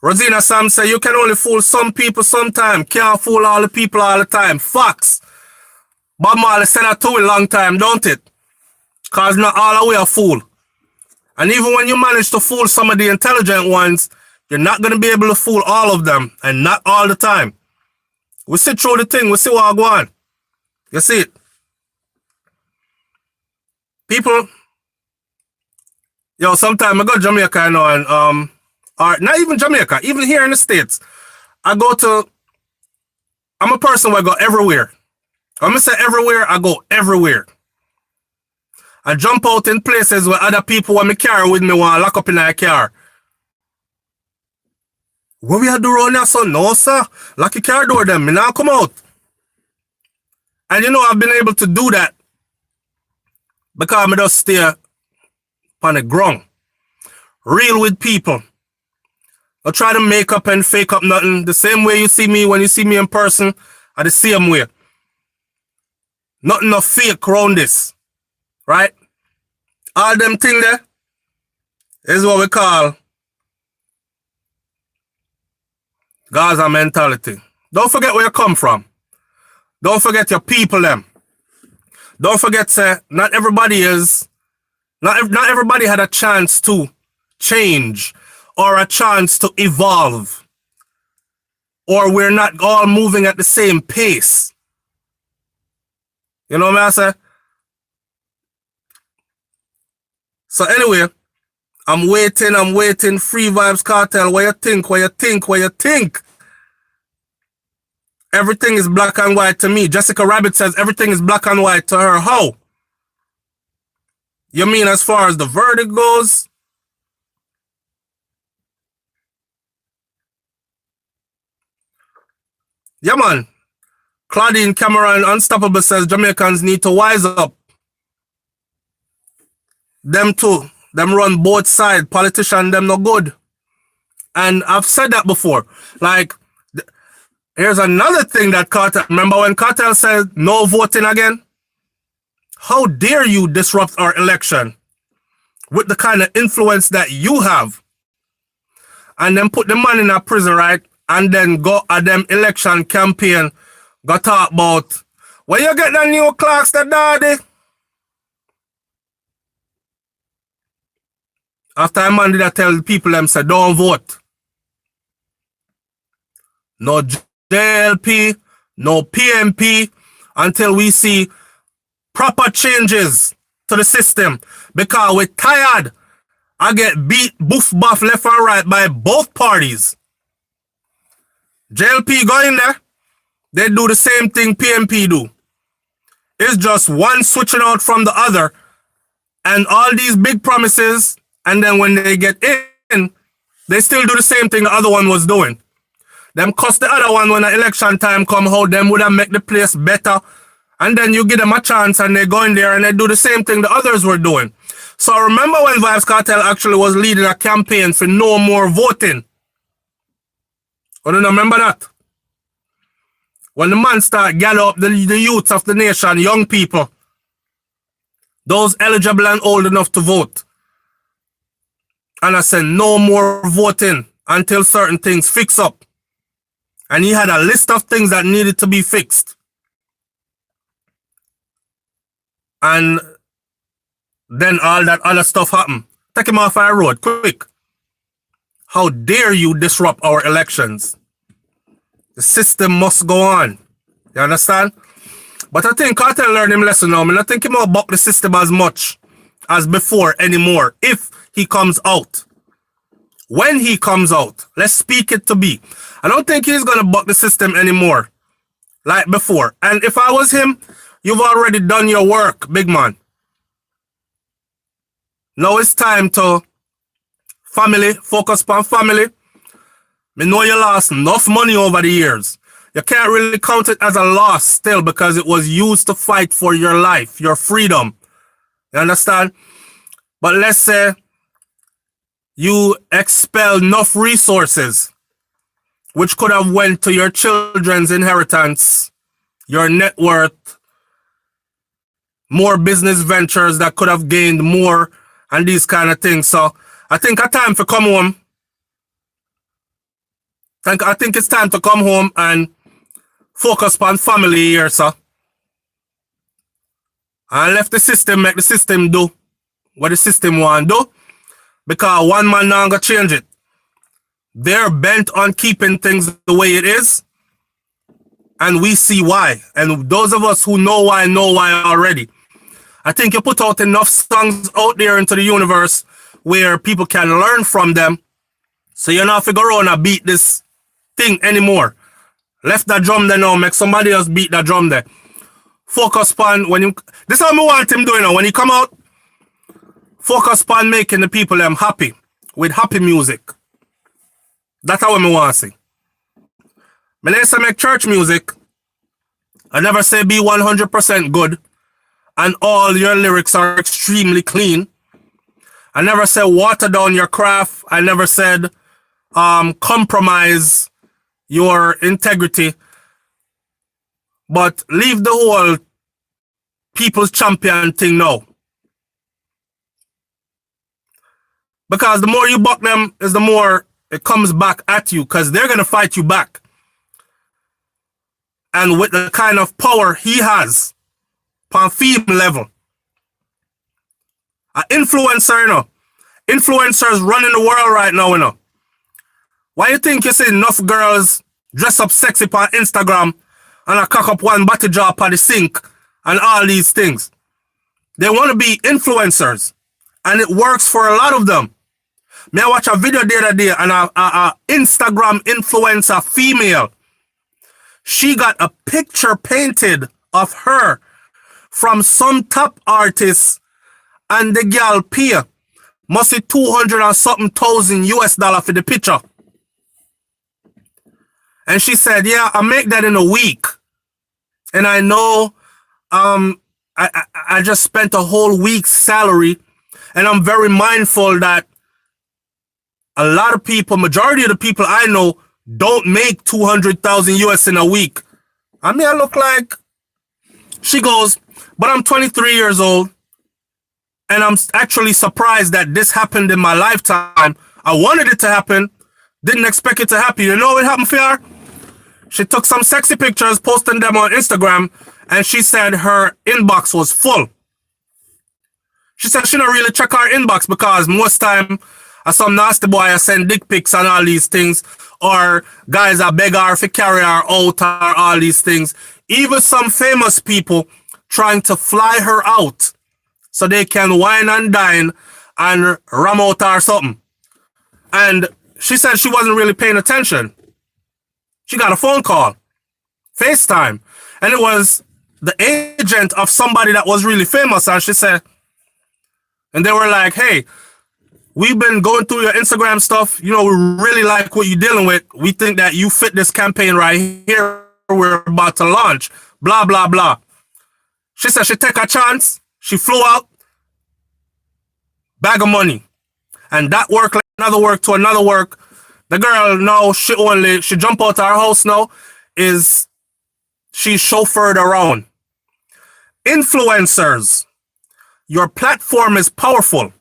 Rosina Sam say you can only fool some people sometime. Can't fool all the people all the time. Facts. Bob Marley said that too a long time, don't it? Cause not all the way a fool. And even when you manage to fool some of the intelligent ones, you're not going to be able to fool all of them. And not all the time. We see through the thing. We see what go on. You see it? People, yo, sometimes I go to Jamaica, you know, and or not even Jamaica, even here in the States, I'm a person where I go everywhere. I'm gonna say everywhere, I go everywhere. I jump out in places where other people want me carry with me want to lock up in a car. What we are doing around here, son? No, sir. Lock your car door them. Me now come out. And you know, I've been able to do that because I just stay on the ground. Real with people. I try to make up and fake up nothing. The same way you see me when you see me in person, are the same way. Nothing of fake around this. Right? All them thing there is what we call Gaza mentality. Don't forget where you come from. Don't forget your people them. Don't forget not everybody had a chance to change or a chance to evolve. Or we're not all moving at the same pace. You know what I say? So anyway, I'm waiting. Free Vybz Kartel. What you think? Everything is black and white to me. Jessica Rabbit says everything is black and white to her. How? You mean as far as the verdict goes? Yeah, man. Claudine Cameron Unstoppable says Jamaicans need to wise up. Them too. Them run both sides. Politician, them no good. And I've said that before. Like, here's another thing that Kartel... Remember when Kartel said no voting again? How dare you disrupt our election with the kind of influence that you have? And then put the man in a prison, right? And then go at them election campaign, Got talk about where you get the new clocks, the daddy. After a man did I tell the people them say don't vote. No JLP, no PMP until we see proper changes to the system. Because we're tired. I get beat, boof, buff, left and right by both parties. JLP go in there. They do the same thing PMP do. It's just one switching out from the other. And all these big promises, and then when they get in, they still do the same thing the other one was doing. Them cuss the other one when the election time come, how them would have make the place better. And then you give them a chance and they go in there and they do the same thing the others were doing. So remember when Vybz Kartel actually was leading a campaign for no more voting? I don't remember that. When the man start gather up the youths of the nation, young people, those eligible and old enough to vote. And I said no more voting until certain things fix up. And he had a list of things that needed to be fixed. And then all that other stuff happened. Take him off our road, quick. How dare you disrupt our elections? The system must go on. You understand? But I think Kartel learned him lesson now. I don't think he won't buck the system as much as before anymore. If he comes out. When he comes out. Let's speak it to be. I don't think he's going to buck the system anymore. Like before. And if I was him, you've already done your work, big man. Now it's time to family, focus on family. I know you lost enough money over the years. You can't really count it as a loss still because it was used to fight for your life, your freedom. You understand? But let's say you expel enough resources which could have went to your children's inheritance, your net worth, more business ventures that could have gained more and these kind of things. So I think it's time to come home. I think it's time to come home and focus on family here, sir. And left the system, make the system do what the system want to do. Because one man not gonna change it. They're bent on keeping things the way it is. And we see why. And those of us who know why already. I think you put out enough songs out there into the universe where people can learn from them. So you're not figure out and beat this thing anymore. Left that drum there now, make somebody else beat that drum there. Focus on when you. This is what I want him doing now. When he come out, focus on making the people them happy with happy music. That's how I want to see. When I say make church music, I never say be 100% good and all your lyrics are extremely clean. I never said water down your craft. I never said compromise your integrity. But leave the whole people's champion thing now. Because the more you buck them is the more it comes back at you because they're going to fight you back. And with the kind of power he has on female level. An influencer, you know. Influencers running the world right now, you know. Why you think you see enough girls dress up sexy on Instagram and I cock up one body drop on the sink and all these things? They want to be influencers. And it works for a lot of them. Me I watch a video the other day and a Instagram influencer female. She got a picture painted of her from some top artist and the girl pay must be 200 and something thousand US dollar for the picture. And she said, yeah, I make that in a week. And I know I just spent a whole week's salary. And I'm very mindful that a lot of people, majority of the people I know, don't make 200,000 US in a week. I mean, I look like, she goes, but I'm 23 years old. And I'm actually surprised that this happened in my lifetime. I wanted it to happen. Didn't expect it to happen. You know what happened, Fiar? She took some sexy pictures, posting them on Instagram, and she said her inbox was full. She said she don't really check her inbox because most time some nasty boy I send dick pics and all these things, or guys I beg her to carry her out or all these things. Even some famous people trying to fly her out so they can wine and dine and ram out her something. And she said she wasn't really paying attention. She got a phone call, FaceTime, and it was the agent of somebody that was really famous. And she said, and they were like, hey, we've been going through your Instagram stuff. You know, we really like what you're dealing with. We think that you fit this campaign right here. We're about to launch, blah, blah, blah. She said she take a chance. She flew out, bag of money. And that work, like another work to another work. The girl now, she jump out of her house now, she's chauffeured around. Influencers, your platform is powerful.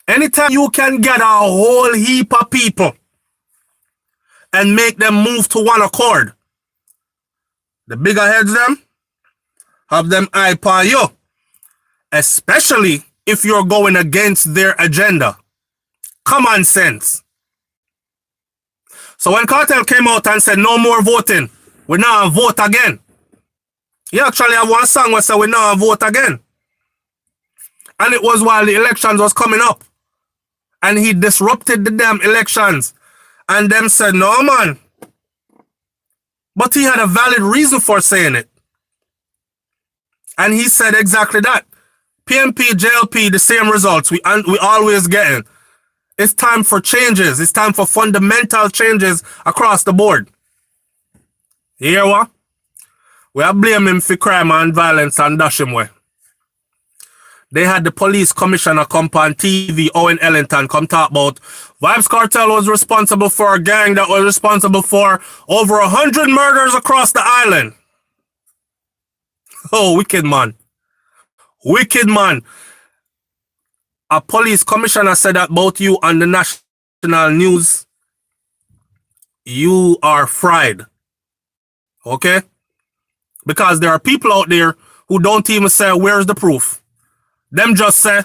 Anytime you can get a whole heap of people and make them move to one accord, the bigger heads them, have them eye upon you, especially if you're going against their agenda. Common sense. So when Kartel came out and said no more voting, we now vote again. He actually have one song where said we now vote again. And it was while the elections was coming up. And he disrupted the damn elections. And them said, no man. But he had a valid reason for saying it. And he said exactly that. PMP, JLP, the same results we always getting. It's time for changes. It's time for fundamental changes across the board. You hear what? We are blaming him for crime and violence and dash him away. They had the police commissioner come on TV, Owen Ellington, come talk about Vybz Kartel was responsible for a gang that was responsible for over 100 murders across the island. Oh, wicked man. Wicked man. A police commissioner said that about you on the national news. You are fried. Okay? Because there are people out there who don't even say, where's the proof? Them just say,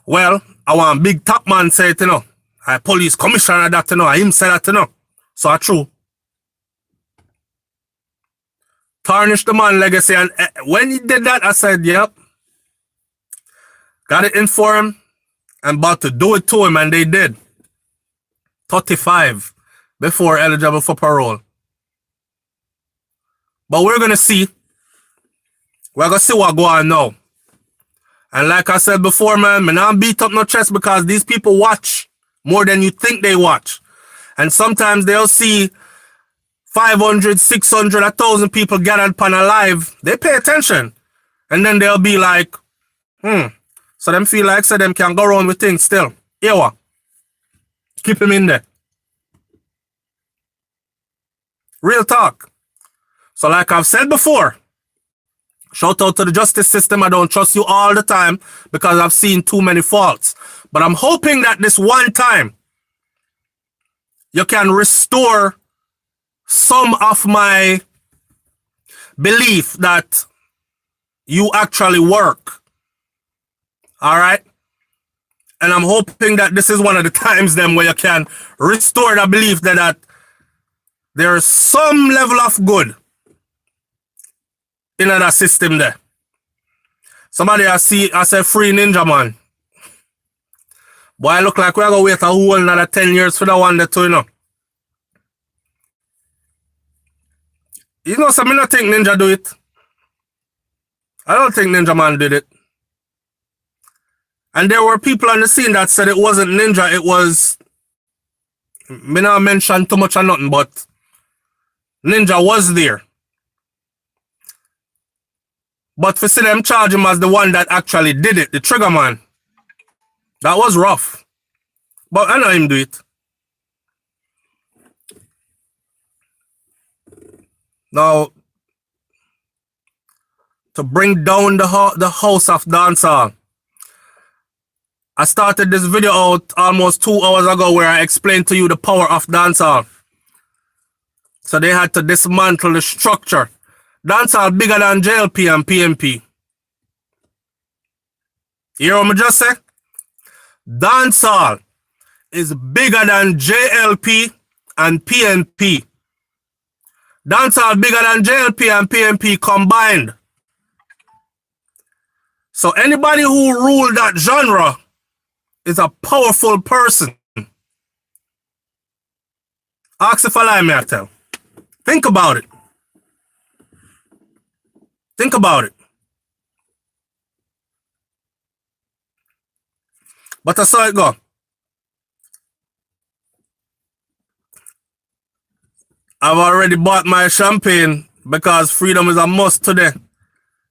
well, I want big top man say it, you know. A police commissioner that, you know. Him say that, you know. So that's true. Tarnish the man legacy. And when he did that, I said, yep. Got it in for him. I'm about to do it to him, and they did. 35 before eligible for parole. But we're going to see. We're going to see what go on now. And like I said before, man, I'm not beat up no chest because these people watch more than you think they watch. And sometimes they'll see 500, 600, 1,000 people gathered upon a live. They pay attention. And then they'll be like, So them feel like so them can go around with things still. Here what? Keep him in there. Real talk. So like I've said before, shout out to the justice system. I don't trust you all the time because I've seen too many faults. But I'm hoping that this one time you can restore some of my belief that you actually work. All right? And I'm hoping that this is one of the times then where you can restore the belief that there's some level of good in that system there. Somebody I say free ninja man. Boy, I look like we're going to wait a whole another 10 years for that one there too, you know. You know, so I don't think Ninja do it. I don't think Ninja Man did it. And there were people on the scene that said it wasn't Ninja, it was... Me not mention too much or nothing, but Ninja was there. But for see them charge him as the one that actually did it, the trigger man. That was rough. But I know him do it. Now, to bring down the house of dancehall, I started this video out almost 2 hours ago where I explained to you the power of dancehall. So they had to dismantle the structure. Dancehall bigger than JLP and PMP. You hear what I just say? Dancehall is bigger than JLP and PNP. Dancehall bigger than JLP and PNP combined. So anybody who ruled that genre is a powerful person. Ask if I lie, me I tell. Think about it. Think about it. But I saw it go. I've already bought my champagne because freedom is a must today.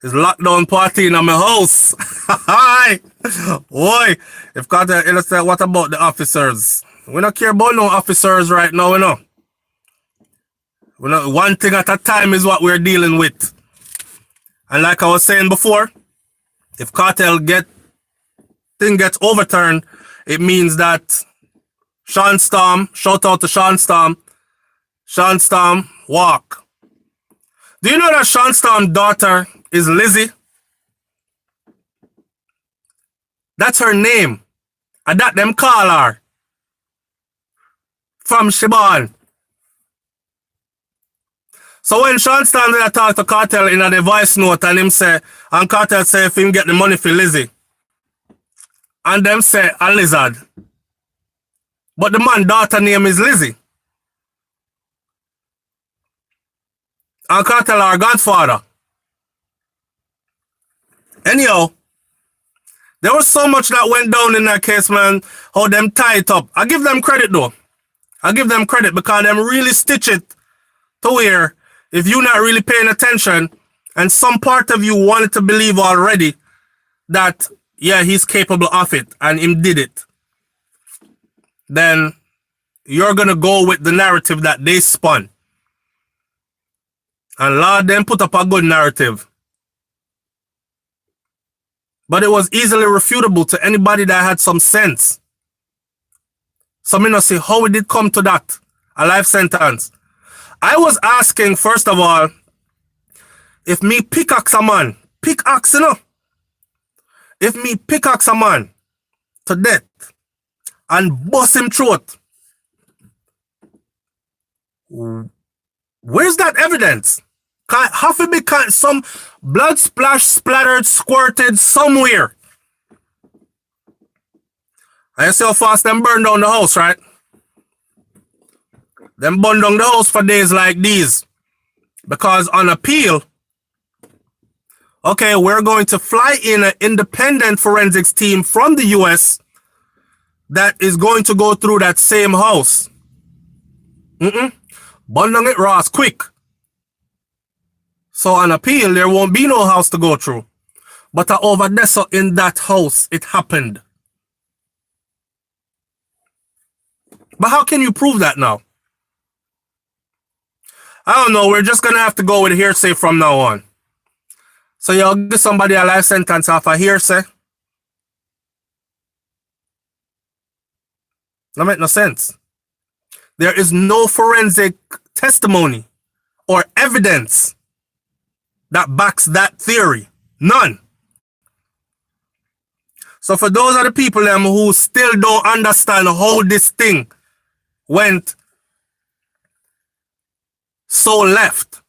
It's lockdown party in my house. Hi. Boy, if Carter illustrate, what about the officers? We don't care about no officers right now, you know. One thing at a time is what we're dealing with. And like I was saying before, if Cartel gets overturned, it means that Sean Storm, shout out to Sean Storm walk. Do you know that Sean Storm's daughter is Lizzie? That's her name. And that them call her. From Shiban. So when Sean Storm did talk to Cartel in a voice note and Cartel say if him get the money for Lizzie. And them say a lizard. But the man's daughter name is Lizzie. And Cartel our godfather. Anyhow, there was so much that went down in that case, man. How them tie it up. I give them credit though. I give them credit because them really stitch it to where if you're not really paying attention and some part of you wanted to believe already that, yeah, he's capable of it and him did it, then you're going to go with the narrative that they spun. And Lord, them put up a good narrative. But it was easily refutable to anybody that had some sense. So me not say how it did come to that, a life sentence. I was asking, first of all, if me pickaxe a man, pickaxe, you know? If me pickaxe a man to death and bust him throat, where's that evidence? Have to be some blood splash, splattered, squirted somewhere. I see how fast them burn down the house, right? Them burn down the house for days like these. Because on appeal, okay, we're going to fly in an independent forensics team from the US that is going to go through that same house. Burn down it, Ross, quick. So on appeal, there won't be no house to go through. But over there, so in that house, it happened. But how can you prove that now? I don't know. We're just going to have to go with hearsay from now on. So you'll give somebody a life sentence off a hearsay? That makes no sense. There is no forensic testimony or evidence that backs that theory. None. So for those are the people who still don't understand how this thing went so left,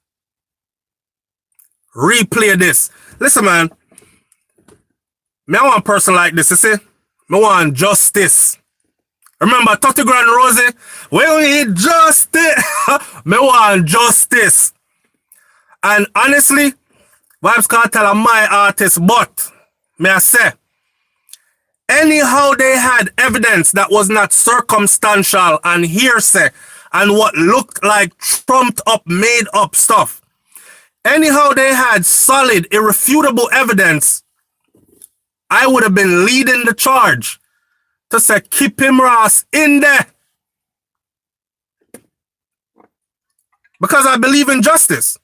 replay this. Listen, man. Me I want a person like this, you see? Me want justice. Remember 30 Grand Rosie? We need justice. Me want justice. And honestly, Vybz Kartel are my artist, but may I say, anyhow they had evidence that was not circumstantial and hearsay and what looked like trumped up, made up stuff. Anyhow they had solid, irrefutable evidence, I would have been leading the charge to say, keep him Ross in there. Because I believe in justice.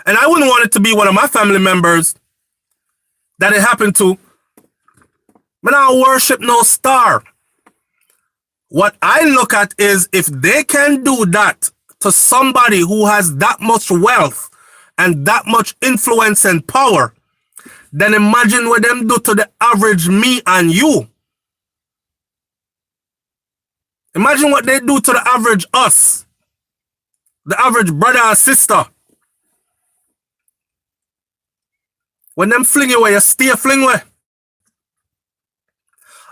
And I wouldn't want it to be one of my family members that it happened to. But I don't worship no star. What I look at is if they can do that to somebody who has that much wealth and that much influence and power, then imagine what them do to the average me and you. Imagine what they do to the average us, the average brother and sister. When them fling away, you stay fling away.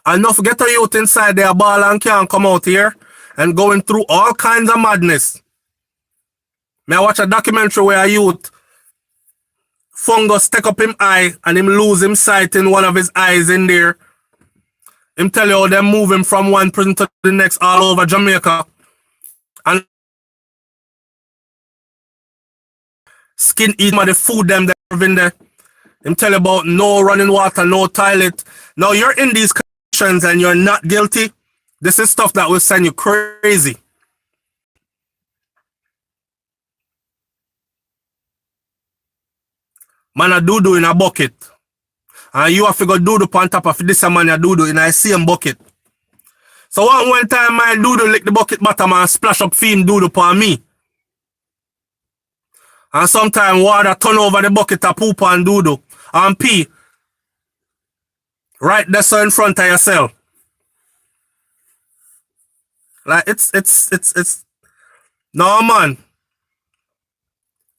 And not forget a youth inside their ball and can't come out here and going through all kinds of madness. May I watch a documentary where a youth fungus take up him eye and him lose him sight in one of his eyes in there. Him tell you how they move him from one prison to the next all over Jamaica. And skin eat of the food them that have in there. Him tell you about no running water, no toilet. Now you're in these conditions and you're not guilty. This is stuff that will send you crazy. Man a do in a bucket. And you have to go do on top of this man a do in a same bucket. So one time my do lick the bucket bottom and splash up film do upon me. And sometimes water turn over the bucket of poop and do and pee. Right there so in front of yourself. Like it's no man.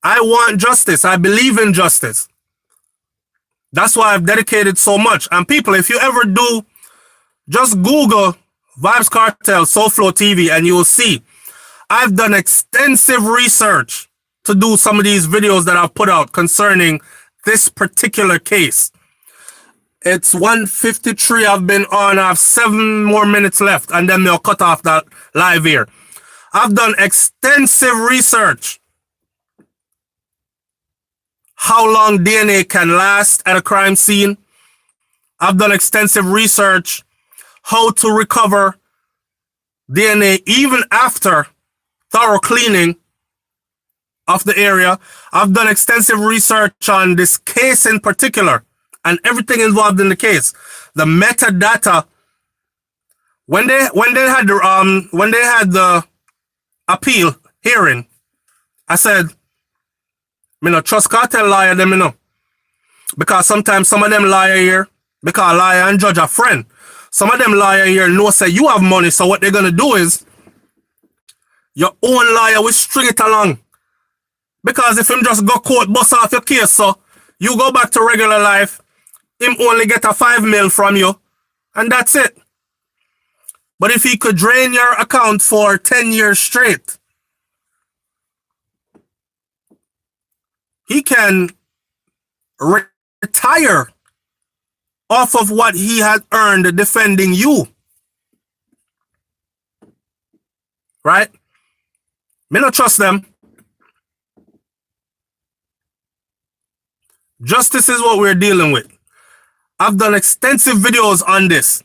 I want justice. I believe in justice. That's why I've dedicated so much. And people, if you ever do, just Google Vybz Kartel, SouFLoTV, and you will see I've done extensive research to do some of these videos that I've put out concerning this particular case. It's 1:53 I've been on. I have 7 more minutes left, and then they'll cut off that live here. I've done extensive research. How long DNA can last at a crime scene. I've done extensive research. How to recover DNA even after thorough cleaning of the area. I've done extensive research on this case in particular and everything involved in the case. The metadata. When they had the appeal hearing, I said, me no trust cartel lawyer them, you know. Because sometimes some of them liar here, because liar and judge are friend. Some of them liar here know say you have money, so what they're gonna do is your own liar will string it along. Because if him just go court, bust off your case, so you go back to regular life, him only get a 5 mil from you, and that's it. But if he could drain your account for 10 years straight, he can retire off of what he had earned defending you. Right? Me not trust them. Justice is what we're dealing with. I've done extensive videos on this,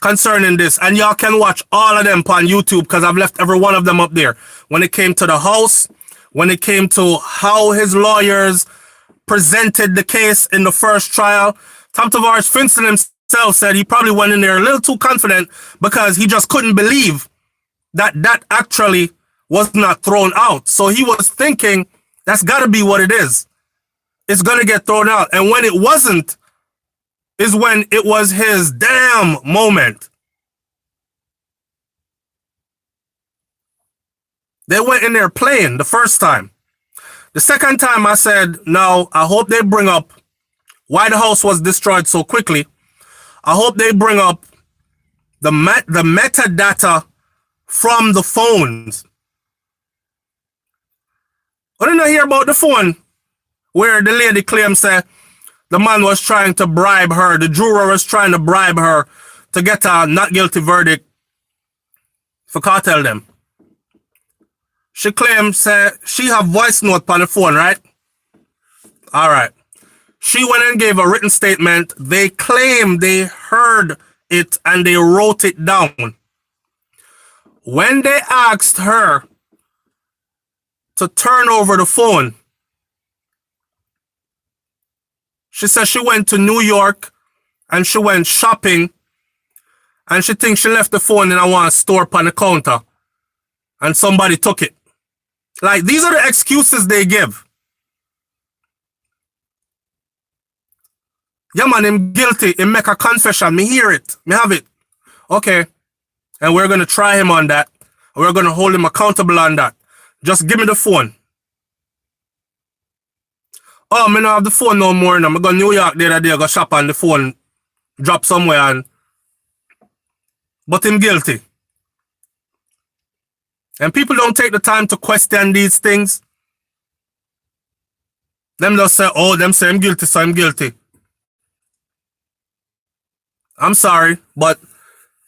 concerning this, and y'all can watch all of them on YouTube because I've left every one of them up there. When it came to the house, when it came to how his lawyers presented the case in the first trial, Tom Tavares Finston himself said he probably went in there a little too confident because he just couldn't believe that that actually was not thrown out. So he was thinking, that's got to be what it is. It's going to get thrown out. And when it wasn't, is when it was his damn moment. They went in there playing the first time. The second time I said, no, I hope they bring up why the house was destroyed so quickly. I hope they bring up the metadata from the phones. I didn't hear about the phone where the lady claims that the man was trying to bribe her. The juror was trying to bribe her to get a not guilty verdict for cartel them. She claims she have voice note on the phone, right? All right. She went and gave a written statement. They claim they heard it and they wrote it down. When they asked her to turn over the phone, she said she went to New York and she went shopping and she thinks she left the phone in a one store on the counter and somebody took it Like, these are the excuses they give. Yeah, man, him guilty. Him make a confession. Me hear it. Me have it. Okay. And we're going to try him on that. We're going to hold him accountable on that. Just give me the phone. Oh, me not have the phone no more. I'm going to New York the other day. I go shop on the phone. Drop somewhere. But him guilty. And people don't take the time to question these things. Them just say, oh, them say I'm guilty, so I'm guilty. I'm sorry, but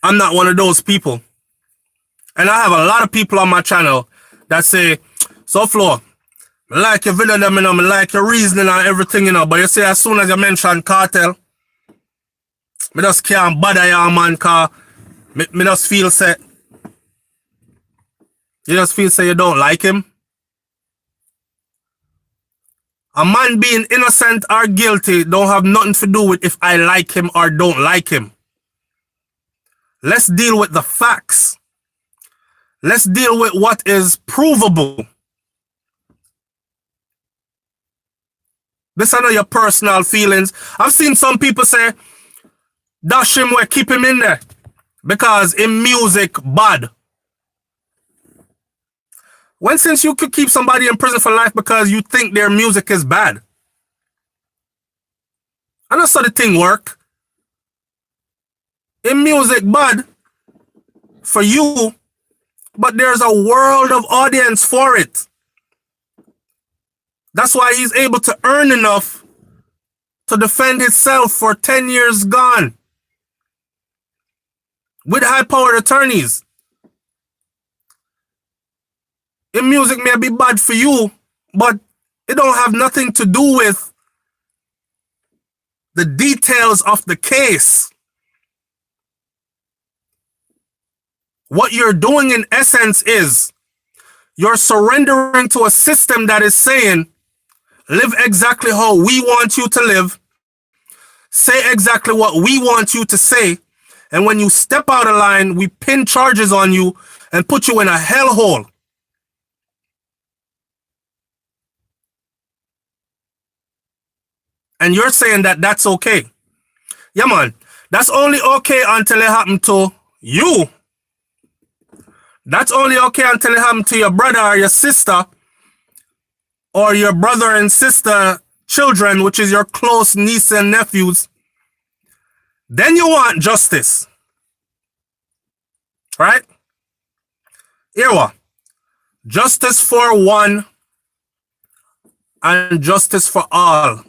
I'm not one of those people. And I have a lot of people on my channel that say, SouFlo, I like your video, them, I like your reasoning and everything, but you say as soon as you mention Kartel, me just can't bother you, man, cause me just feel set. You just feel say you don't like him. A man being innocent or guilty don't have nothing to do with if I like him or don't like him. Let's deal with the facts. Let's deal with what is provable. This are not your personal feelings. I've seen some people say, dash him where, keep him in there. Because in music, bad. When since you could keep somebody in prison for life because you think their music is bad? I know how the thing work. In music, bad for you, but there's a world of audience for it. That's why he's able to earn enough to defend himself for 10 years gone with high-powered attorneys. In music may be bad for you, but it don't have nothing to do with the details of the case. What you're doing in essence is you're surrendering to a system that is saying, live exactly how we want you to live, say exactly what we want you to say, and when you step out of line, we pin charges on you and put you in a hellhole. And you're saying that that's okay. Yeah, man. That's only okay until it happened to you. That's only okay until it happened to your brother or your sister or your brother and sister children, which is your close niece and nephews. Then you want justice. Right? Here what? Justice for one and justice for all.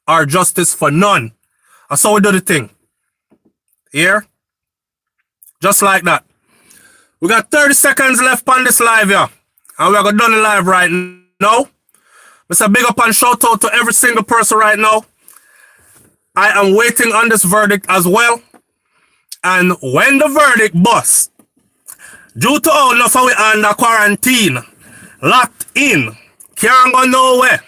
Or justice for none. That's how we do the thing. Here? Just like that. We got 30 seconds left on this live here. And we're going to do the live right now. It's a big up and shout out to every single person right now. I am waiting on this verdict as well. And when the verdict busts, due to all enough we under quarantine, locked in, can't go nowhere,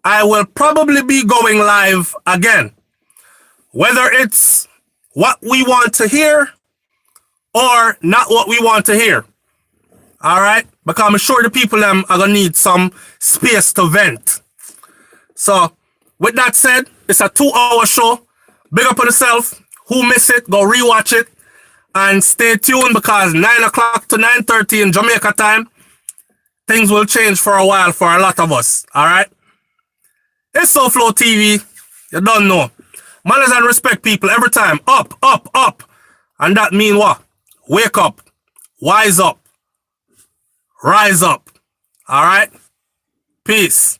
I will probably be going live again. Whether it's what we want to hear or not what we want to hear. All right? Because I'm sure the people them are going to need some space to vent. So, with that said, it's a 2-hour show. Big up on yourself. Who miss it, go rewatch it. And stay tuned because 9 o'clock to 9:30 in Jamaica time, things will change for a while for a lot of us. All right? It's SouFLoTV. You don't know. Manners and respect people every time. Up, up, up. And that mean what? Wake up. Wise up. Rise up. All right? Peace.